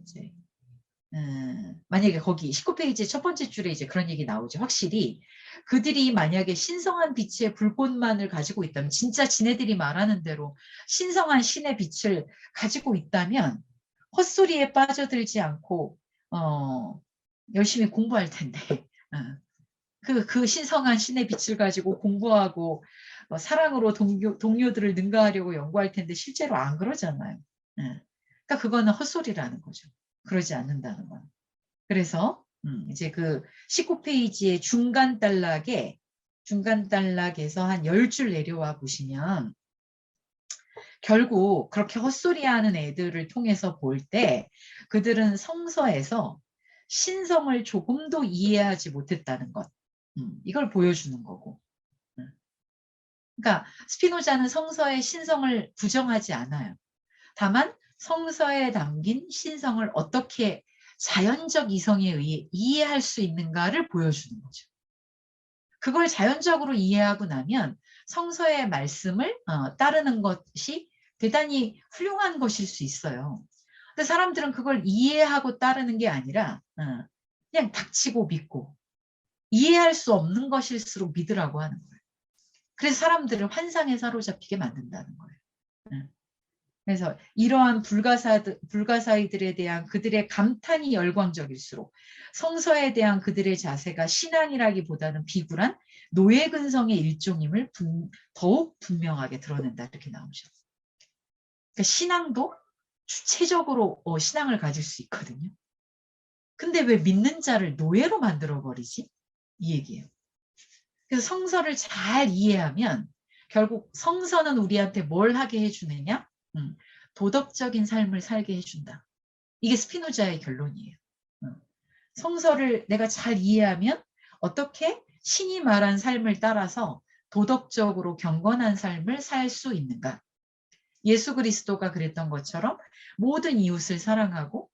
이제 만약에 거기 19페이지 첫 번째 줄에 이제 그런 얘기 나오죠. 확실히 그들이 만약에 신성한 빛의 불꽃만을 가지고 있다면, 진짜 지네들이 말하는 대로 신성한 신의 빛을 가지고 있다면 헛소리에 빠져들지 않고 열심히 공부할 텐데 그 신성한 신의 빛을 가지고 공부하고 사랑으로 동료들을 능가하려고 연구할 텐데 실제로 안 그러잖아요. 그러니까 그거는 헛소리라는 거죠. 그러지 않는다는 건. 그래서 이제 그 19페이지의 중간 단락에서 한 10줄 내려와 보시면 결국 그렇게 헛소리하는 애들을 통해서 볼 때 그들은 성서에서 신성을 조금도 이해하지 못했다는 것. 이걸 보여주는 거고. 그러니까 스피노자는 성서의 신성을 부정하지 않아요. 다만 성서에 담긴 신성을 어떻게 자연적 이성에 의해 이해할 수 있는가를 보여주는 거죠. 그걸 자연적으로 이해하고 나면 성서의 말씀을 따르는 것이 대단히 훌륭한 것일 수 있어요. 근데 사람들은 그걸 이해하고 따르는 게 아니라 그냥 닥치고 믿고, 이해할 수 없는 것일수록 믿으라고 하는 거예요. 그래서 사람들을 환상에 사로잡히게 만든다는 거예요. 그래서 이러한 불가사의들에 대한 그들의 감탄이 열광적일수록 성서에 대한 그들의 자세가 신앙이라기보다는 비굴한 노예근성의 일종임을 더욱 분명하게 드러낸다, 이렇게 나오죠. 그러니까 신앙도 주체적으로 신앙을 가질 수 있거든요. 근데 왜 믿는 자를 노예로 만들어버리지? 이 얘기예요. 그래서 성서를 잘 이해하면 결국 성서는 우리한테 뭘 하게 해주느냐? 도덕적인 삶을 살게 해준다. 이게 스피노자의 결론이에요. 성서를 내가 잘 이해하면 어떻게 신이 말한 삶을 따라서 도덕적으로 경건한 삶을 살 수 있는가? 예수 그리스도가 그랬던 것처럼 모든 이웃을 사랑하고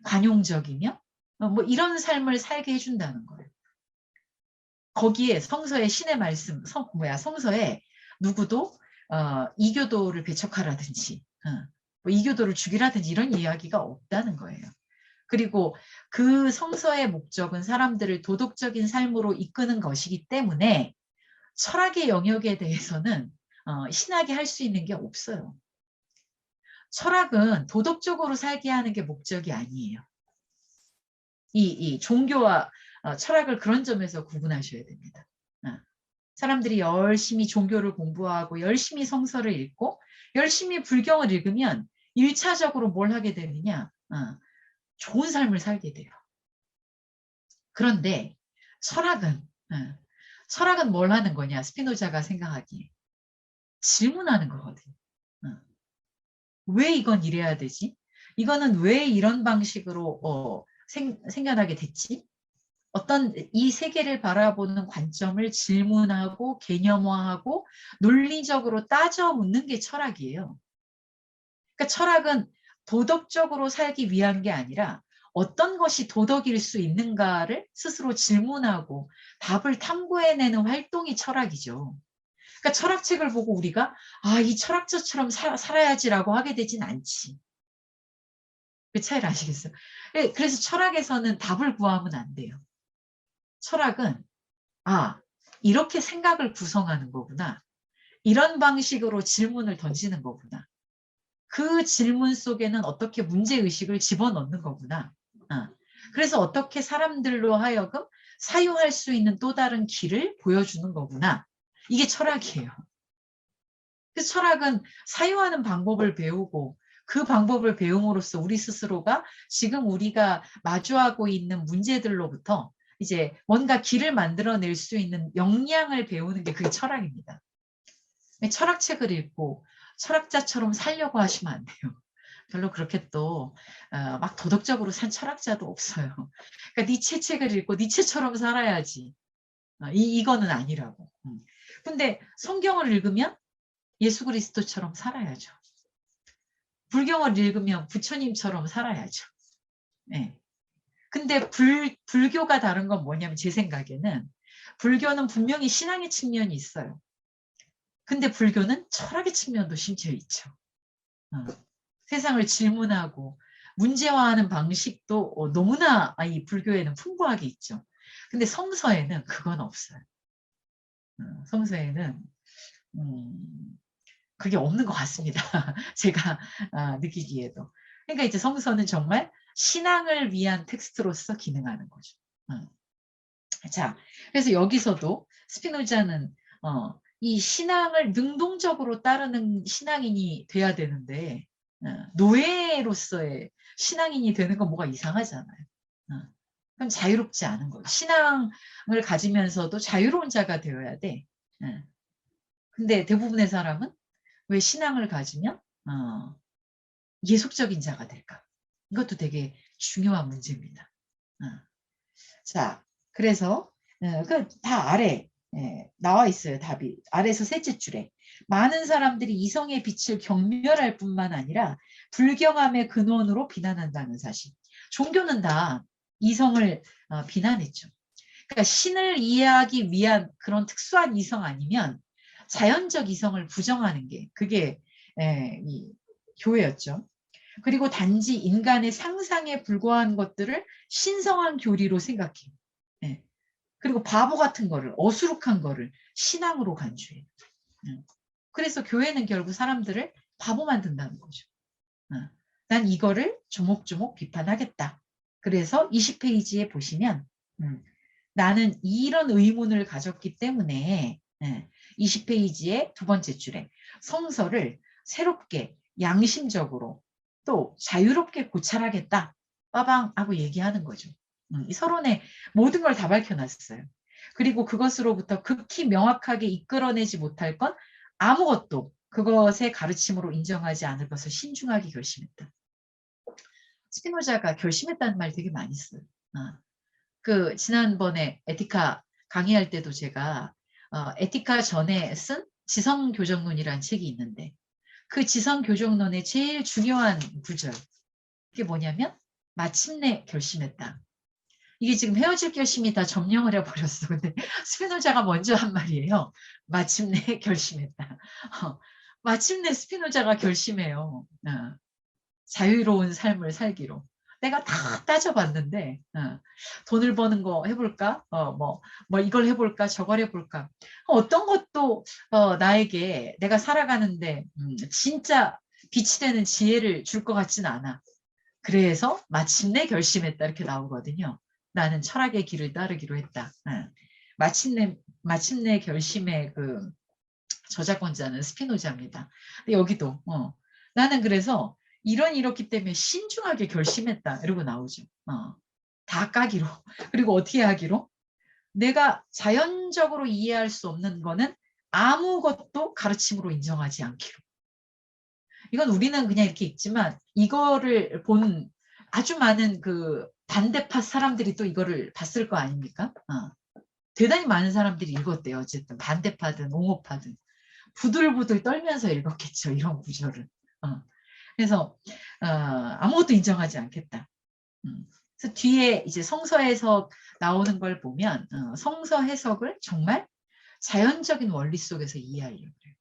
관용적이며 뭐 이런 삶을 살게 해준다는 거예요. 거기에 성서의 신의 말씀, 성서에 누구도 이교도를 배척하라든지 뭐 이교도를 죽이라든지 이런 이야기가 없다는 거예요. 그리고 그 성서의 목적은 사람들을 도덕적인 삶으로 이끄는 것이기 때문에 철학의 영역에 대해서는 신학이 할 수 있는 게 없어요. 철학은 도덕적으로 살게 하는 게 목적이 아니에요. 이 종교와 철학을 그런 점에서 구분하셔야 됩니다. 사람들이 열심히 종교를 공부하고 열심히 성서를 읽고 열심히 불경을 읽으면 1차적으로 뭘 하게 되느냐? 좋은 삶을 살게 돼요. 그런데 철학은 뭘 하는 거냐? 스피노자가 생각하기에 질문하는 거거든요. 왜 이건 이래야 되지? 이거는 왜 이런 방식으로 생겨나게 됐지? 어떤 이 세계를 바라보는 관점을 질문하고 개념화하고 논리적으로 따져 묻는 게 철학이에요. 그러니까 철학은 도덕적으로 살기 위한 게 아니라 어떤 것이 도덕일 수 있는가를 스스로 질문하고 답을 탐구해내는 활동이 철학이죠. 그러니까 철학책을 보고 우리가 이 철학자처럼 살아야지라고 하게 되진 않지. 그 차이를 아시겠어요? 그래서 철학에서는 답을 구하면 안 돼요. 철학은 이렇게 생각을 구성하는 거구나. 이런 방식으로 질문을 던지는 거구나. 그 질문 속에는 어떻게 문제의식을 집어넣는 거구나. 그래서 어떻게 사람들로 하여금 사유할 수 있는 또 다른 길을 보여주는 거구나. 이게 철학이에요. 그 철학은 사유하는 방법을 배우고 그 방법을 배움으로써 우리 스스로가 지금 우리가 마주하고 있는 문제들로부터 이제 뭔가 길을 만들어낼 수 있는 역량을 배우는 게 그게 철학입니다. 철학책을 읽고 철학자처럼 살려고 하시면 안 돼요. 별로 그렇게 또 막 도덕적으로 산 철학자도 없어요. 그러니까 니체 책을 읽고 니체처럼 살아야지. 이거는 아니라고. 근데 성경을 읽으면 예수 그리스도처럼 살아야죠. 불경을 읽으면 부처님처럼 살아야죠. 네. 근데 불교가 다른 건 뭐냐면 제 생각에는 불교는 분명히 신앙의 측면이 있어요. 근데 불교는 철학의 측면도 심지어 있죠. 세상을 질문하고 문제화하는 방식도 너무나 이 불교에는 풍부하게 있죠. 근데 성서에는 그건 없어요. 성서에는 그게 없는 것 같습니다. 제가 느끼기에도. 그러니까 이제 성서는 정말 신앙을 위한 텍스트로서 기능하는 거죠. 자, 그래서 여기서도 스피노자는 이 신앙을 능동적으로 따르는 신앙인이 돼야 되는데 노예로서의 신앙인이 되는 건 뭐가 이상하잖아요. 그럼 자유롭지 않은 거예요. 신앙을 가지면서도 자유로운 자가 되어야 돼. 근데 대부분의 사람은 왜 신앙을 가지면 예속적인 자가 될까? 이것도 되게 중요한 문제입니다. 자, 그래서 그 다 아래 나와 있어요. 답이 아래에서 셋째 줄에 많은 사람들이 이성의 빛을 경멸할 뿐만 아니라 불경함의 근원으로 비난한다는 사실. 종교는 다 이성을 비난했죠. 그러니까 신을 이해하기 위한 그런 특수한 이성 아니면 자연적 이성을 부정하는 게 그게 이 교회였죠. 그리고 단지 인간의 상상에 불과한 것들을 신성한 교리로 생각해요. 예. 그리고 바보 같은 거를, 어수룩한 거를 신앙으로 간주해요. 그래서 교회는 결국 사람들을 바보 만든다는 거죠. 난 이거를 조목조목 비판하겠다. 그래서 20페이지에 보시면 나는 이런 의문을 가졌기 때문에 20페이지의 두 번째 줄에 성서를 새롭게 양심적으로 또 자유롭게 고찰하겠다. 빠방 하고 얘기하는 거죠. 이 서론에 모든 걸 다 밝혀놨어요. 그리고 그것으로부터 극히 명확하게 이끌어내지 못할 건 아무것도 그것의 가르침으로 인정하지 않을 것을 신중하게 결심했다. 스피노자가 결심했다는 말 되게 많이 써요. 그 지난번에 에티카 강의할 때도 제가 에티카 전에 쓴 지성교정론이라는 책이 있는데 그 지성교정론의 제일 중요한 구절 그게 뭐냐면 마침내 결심했다. 이게 지금 헤어질 결심이 다 점령을 해버렸어. 근데 스피노자가 먼저 한 말이에요. 마침내 결심했다. 마침내 스피노자가 결심해요. 자유로운 삶을 살기로. 내가 다 따져봤는데 돈을 버는 거 해볼까? 뭐 이걸 해볼까? 저걸 해볼까? 어떤 것도 나에게 내가 살아가는데 진짜 빛이 되는 지혜를 줄 것 같지는 않아. 그래서 마침내 결심했다 이렇게 나오거든요. 나는 철학의 길을 따르기로 했다. 마침내 결심의 그 저작권자는 스피노자입니다. 근데 여기도 나는 그래서 이렇기 때문에 신중하게 결심했다 이러고 나오죠. 다 까기로. 그리고 어떻게 하기로? 내가 자연적으로 이해할 수 없는 거는 아무것도 가르침으로 인정하지 않기로. 이건 우리는 그냥 이렇게 있지만 이거를 본 아주 많은 그 반대파 사람들이 또 이거를 봤을 거 아닙니까? 대단히 많은 사람들이 읽었대요. 어쨌든 반대파든 옹호파든 부들부들 떨면서 읽었겠죠. 이런 구절을. 그래서 아무것도 인정하지 않겠다. 그래서 뒤에 이제 성서 해석 나오는 걸 보면 성서 해석을 정말 자연적인 원리 속에서 이해하려고 해요.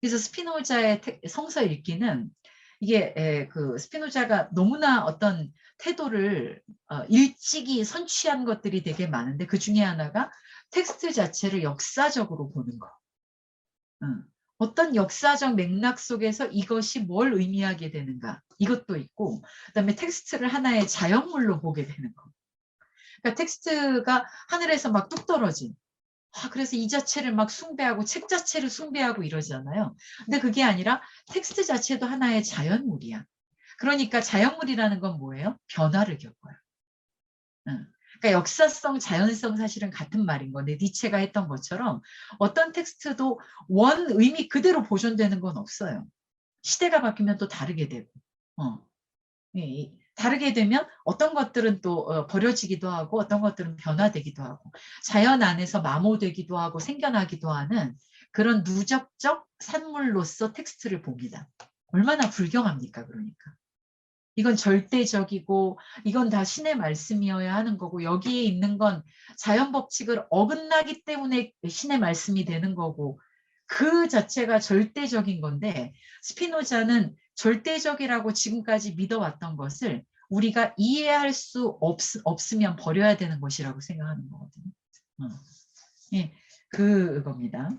그래서 스피노자의 성서 읽기는 이게 그 스피노자가 너무나 어떤 태도를 일찍이 선취한 것들이 되게 많은데 그 중에 하나가 텍스트 자체를 역사적으로 보는 거. 어떤 역사적 맥락 속에서 이것이 뭘 의미하게 되는가 이것도 있고 그다음에 텍스트를 하나의 자연물로 보게 되는 거. 그러니까 텍스트가 하늘에서 막 뚝 떨어진 그래서 이 자체를 막 숭배하고 책 자체를 숭배하고 이러잖아요. 근데 그게 아니라 텍스트 자체도 하나의 자연물이야. 그러니까 자연물이라는 건 뭐예요? 변화를 겪어요. 그러니까 역사성, 자연성 사실은 같은 말인 건데 니체가 했던 것처럼 어떤 텍스트도 원 의미 그대로 보존되는 건 없어요. 시대가 바뀌면 또 다르게 되고. 다르게 되면 어떤 것들은 또 버려지기도 하고 어떤 것들은 변화되기도 하고 자연 안에서 마모되기도 하고 생겨나기도 하는 그런 누적적 산물로서 텍스트를 봅니다. 얼마나 불경합니까 그러니까. 이건 절대적이고 이건 다 신의 말씀이어야 하는 거고 여기에 있는 건 자연 법칙을 어긋나기 때문에 신의 말씀이 되는 거고 그 자체가 절대적인 건데 스피노자는 절대적이라고 지금까지 믿어왔던 것을 우리가 이해할 수 없으면 버려야 되는 것이라고 생각하는 거거든요. 예, 그겁니다.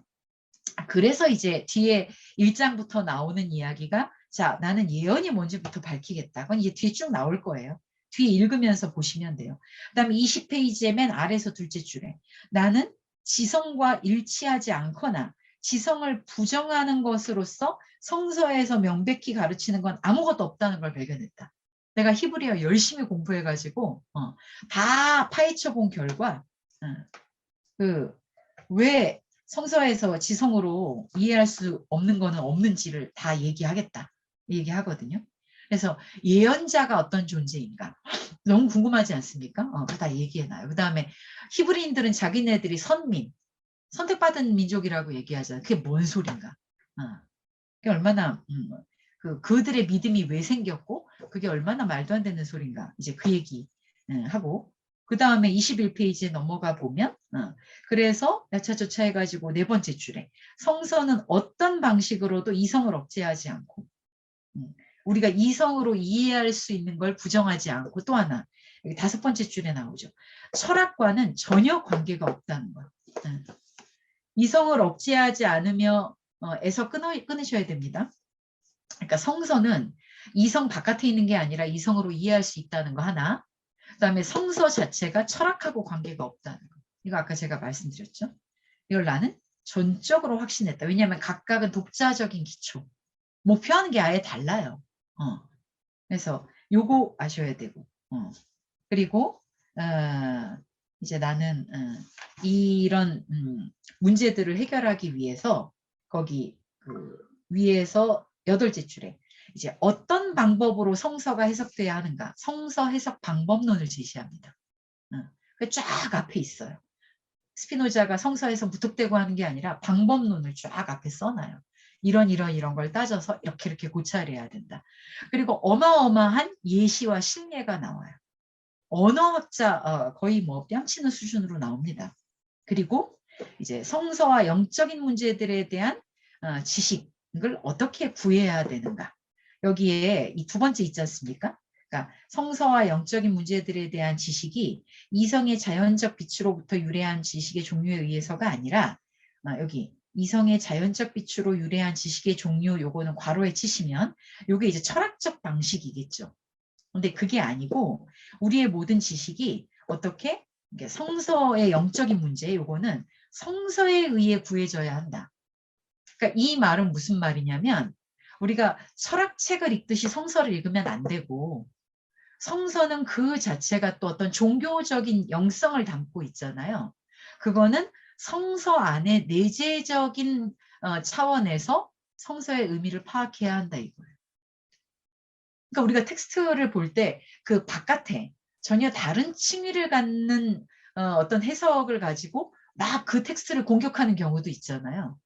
그래서 이제 뒤에 1장부터 나오는 이야기가 자, 나는 예언이 뭔지부터 밝히겠다. 그건 이제 뒤에 쭉 나올 거예요. 뒤에 읽으면서 보시면 돼요. 그 다음에 20페이지의 맨 아래에서 둘째 줄에 나는 지성과 일치하지 않거나 지성을 부정하는 것으로서 성서에서 명백히 가르치는 건 아무것도 없다는 걸 발견했다. 내가 히브리어 열심히 공부해가지고 다 파헤쳐 본 결과 왜 성서에서 지성으로 이해할 수 없는 거는 없는지를 다 얘기하겠다. 얘기하거든요. 그래서 예언자가 어떤 존재인가? 너무 궁금하지 않습니까? 다 얘기해놔요. 그 다음에 히브리인들은 자기네들이 선민, 선택받은 민족이라고 얘기하잖아요. 그게 뭔 소린가? 그게 얼마나 그들의 믿음이 왜 생겼고 그게 얼마나 말도 안 되는 소린가? 이제 그 얘기 하고 그 다음에 21페이지에 넘어가 보면 그래서 야차조차 해가지고 네 번째 줄에 성서는 어떤 방식으로도 이성을 억제하지 않고 우리가 이성으로 이해할 수 있는 걸 부정하지 않고 또 하나 여기 다섯 번째 줄에 나오죠. 철학과는 전혀 관계가 없다는 것. 이성을 억제하지 않으며 에서 끊으셔야 됩니다. 그러니까 성서는 이성 바깥에 있는 게 아니라 이성으로 이해할 수 있다는 거 하나. 그다음에 성서 자체가 철학하고 관계가 없다는 거. 이거 아까 제가 말씀드렸죠. 이걸 나는 전적으로 확신했다. 왜냐하면 각각은 독자적인 기초. 목표하는 게 아예 달라요. 그래서 요거 아셔야 되고. 그리고 이제 나는 이런 문제들을 해결하기 위해서 거기 그 위에서 여덟째 줄에 이제 어떤 방법으로 성서가 해석돼야 하는가 성서 해석 방법론을 제시합니다. 그 쫙 앞에 있어요. 스피노자가 성서에서 무턱대고 하는 게 아니라 방법론을 쫙 앞에 써놔요. 이런 걸 따져서 이렇게 고찰해야 된다. 그리고 어마어마한 예시와 실례가 나와요. 언어학자 거의 뭐 뺨치는 수준으로 나옵니다. 그리고 이제 성서와 영적인 문제들에 대한 지식을 어떻게 구해야 되는가. 여기에 이 두 번째 있지 않습니까? 그러니까 성서와 영적인 문제들에 대한 지식이 이성의 자연적 빛으로부터 유래한 지식의 종류에 의해서가 아니라 여기 이성의 자연적 빛으로 유래한 지식의 종류 요거는 괄호에 치시면 요게 이제 철학적 방식이겠죠. 근데 그게 아니고 우리의 모든 지식이 어떻게 성서의 영적인 문제 요거는 성서에 의해 구해져야 한다. 그러니까 이 말은 무슨 말이냐면 우리가 철학책을 읽듯이 성서를 읽으면 안 되고 성서는 그 자체가 또 어떤 종교적인 영성을 담고 있잖아요. 그거는 성서 안에 내재적인 차원에서 성서의 의미를 파악해야 한다 이거예요. 그러니까 우리가 텍스트를 볼 때 그 바깥에 전혀 다른 층위를 갖는 어떤 해석을 가지고 막 그 텍스트를 공격하는 경우도 있잖아요.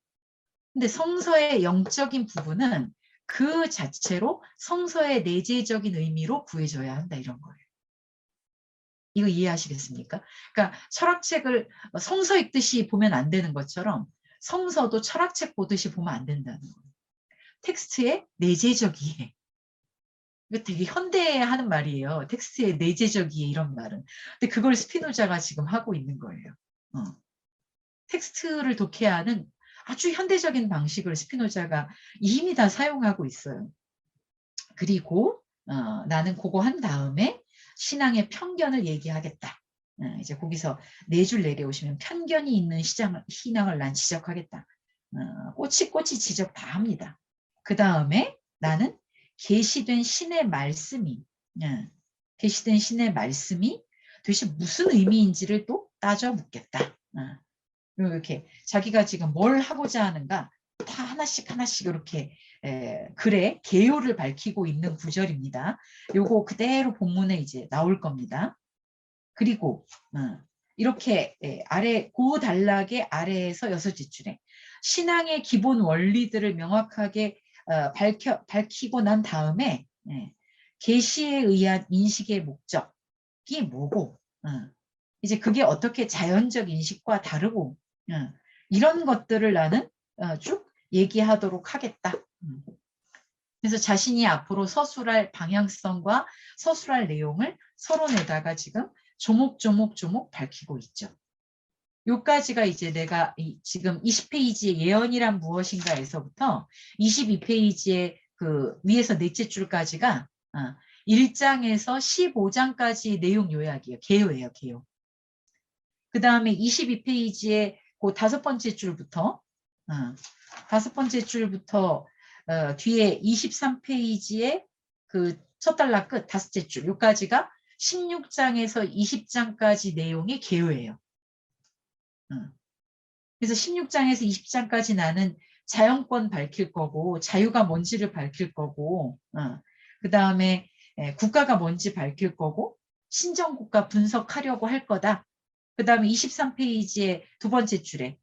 근데 성서의 영적인 부분은 그 자체로 성서의 내재적인 의미로 구해져야 한다 이런 거예요. 이거 이해하시겠습니까? 그러니까 철학책을 성서 읽듯이 보면 안 되는 것처럼 성서도 철학책 보듯이 보면 안 된다는 거예요. 텍스트의 내재적 이해. 이거 되게 현대하는 말이에요. 텍스트의 내재적이에 이런 말은. 근데 그걸 스피노자가 지금 하고 있는 거예요. 텍스트를 독해하는 아주 현대적인 방식을 스피노자가 이미 다 사용하고 있어요. 그리고 나는 그거 한 다음에 신앙의 편견을 얘기하겠다. 이제 거기서 4줄 내려오시면 편견이 있는 신앙을 난 지적하겠다. 꼬치꼬치 지적 다 합니다. 그 다음에 나는 계시된 신의 말씀이 계시된 신의 말씀이 도대체 무슨 의미인지를 또 따져 묻겠다. 이렇게 자기가 지금 뭘 하고자 하는가 다 하나씩 이렇게 글에 개요를 밝히고 있는 구절입니다. 요거 그대로 본문에 이제 나올 겁니다. 그리고 이렇게 아래 그 단락의 아래에서 6째 줄에 신앙의 기본 원리들을 명확하게 밝히고 난 다음에 계시에 의한 인식의 목적이 뭐고 이제 그게 어떻게 자연적 인식과 다르고 이런 것들을 나는 쭉 얘기하도록 하겠다. 그래서 자신이 앞으로 서술할 방향성과 서술할 내용을 서론에다가 지금 조목조목 밝히고 있죠. 요까지가 이제 내가 지금 20페이지의 예언이란 무엇인가에서부터 22페이지의 그 위에서 4째 줄까지가 1장에서 15장까지 내용 요약이에요. 개요예요, 개요. 그 다음에 22페이지의 그 5번째 줄부터 5번째 줄부터 뒤에 23페이지의 그 첫 단락 끝 5째 줄 요까지가 16장에서 20장까지 내용이 개요예요. 그래서 16장에서 20장까지 나는 자연권 밝힐 거고 자유가 뭔지를 밝힐 거고 그 다음에 국가가 뭔지 밝힐 거고 신정국가 분석하려고 할 거다. 그 다음에 23페이지의 2번째 줄에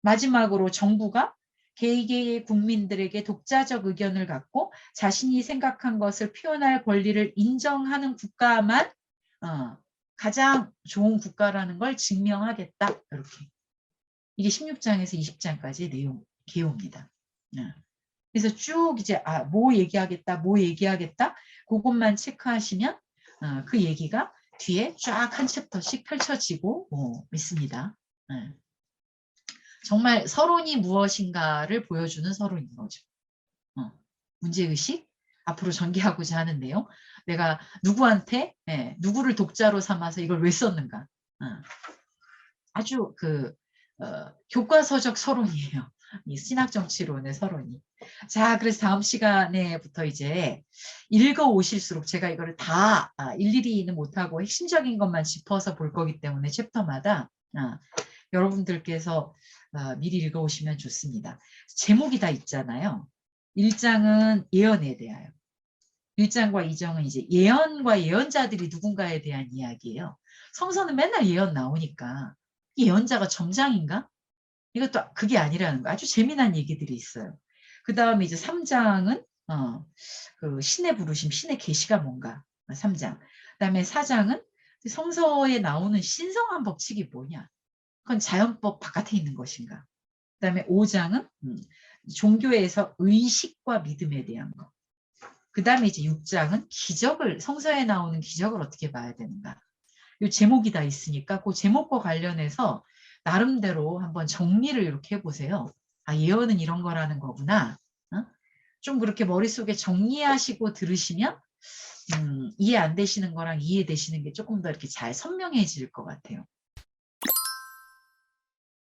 마지막으로 정부가 개개의 국민들에게 독자적 의견을 갖고 자신이 생각한 것을 표현할 권리를 인정하는 국가만 가장 좋은 국가라는 걸 증명하겠다. 이렇게. 이게 16장에서 20장까지 내용, 개요입니다. 그래서 쭉 이제 뭐 얘기하겠다. 그것만 체크하시면 그 얘기가 뒤에 쫙 한 챕터씩 펼쳐지고 있습니다. 정말 서론이 무엇인가를 보여주는 서론인 거죠. 문제의식, 앞으로 전개하고자 하는 내용, 내가 누구한테, 누구를 독자로 삼아서 이걸 왜 썼는가. 아주 교과서적 서론이에요. 이 신학정치론의 서론이. 자, 그래서 다음 시간에부터 이제 읽어오실수록 제가 이거를 다 일일이는 못하고 핵심적인 것만 짚어서 볼 거기 때문에 챕터마다 여러분들께서 미리 읽어오시면 좋습니다. 제목이 다 있잖아요. 1장은 예언에 대하여. 1장과 2장은 이제 예언과 예언자들이 누군가에 대한 이야기예요. 성서는 맨날 예언 나오니까 이 예언자가 점장인가? 이것도 그게 아니라는 거. 아주 재미난 얘기들이 있어요. 그 다음에 이제 3장은 그 신의 부르심, 신의 계시가 뭔가. 3장. 그 다음에 4장은 성서에 나오는 신성한 법칙이 뭐냐. 그건 자연법 바깥에 있는 것인가. 그 다음에 5장은 종교에서 의식과 믿음에 대한 것. 그 다음에 이제 6장은 기적을, 성서에 나오는 기적을 어떻게 봐야 되는가. 이 제목이 다 있으니까 그 제목과 관련해서 나름대로 한번 정리를 이렇게 해보세요. 예언은 이런 거라는 거구나. 좀 그렇게 머릿속에 정리하시고 들으시면 이해 안 되시는 거랑 이해되시는 게 조금 더 이렇게 잘 선명해질 것 같아요.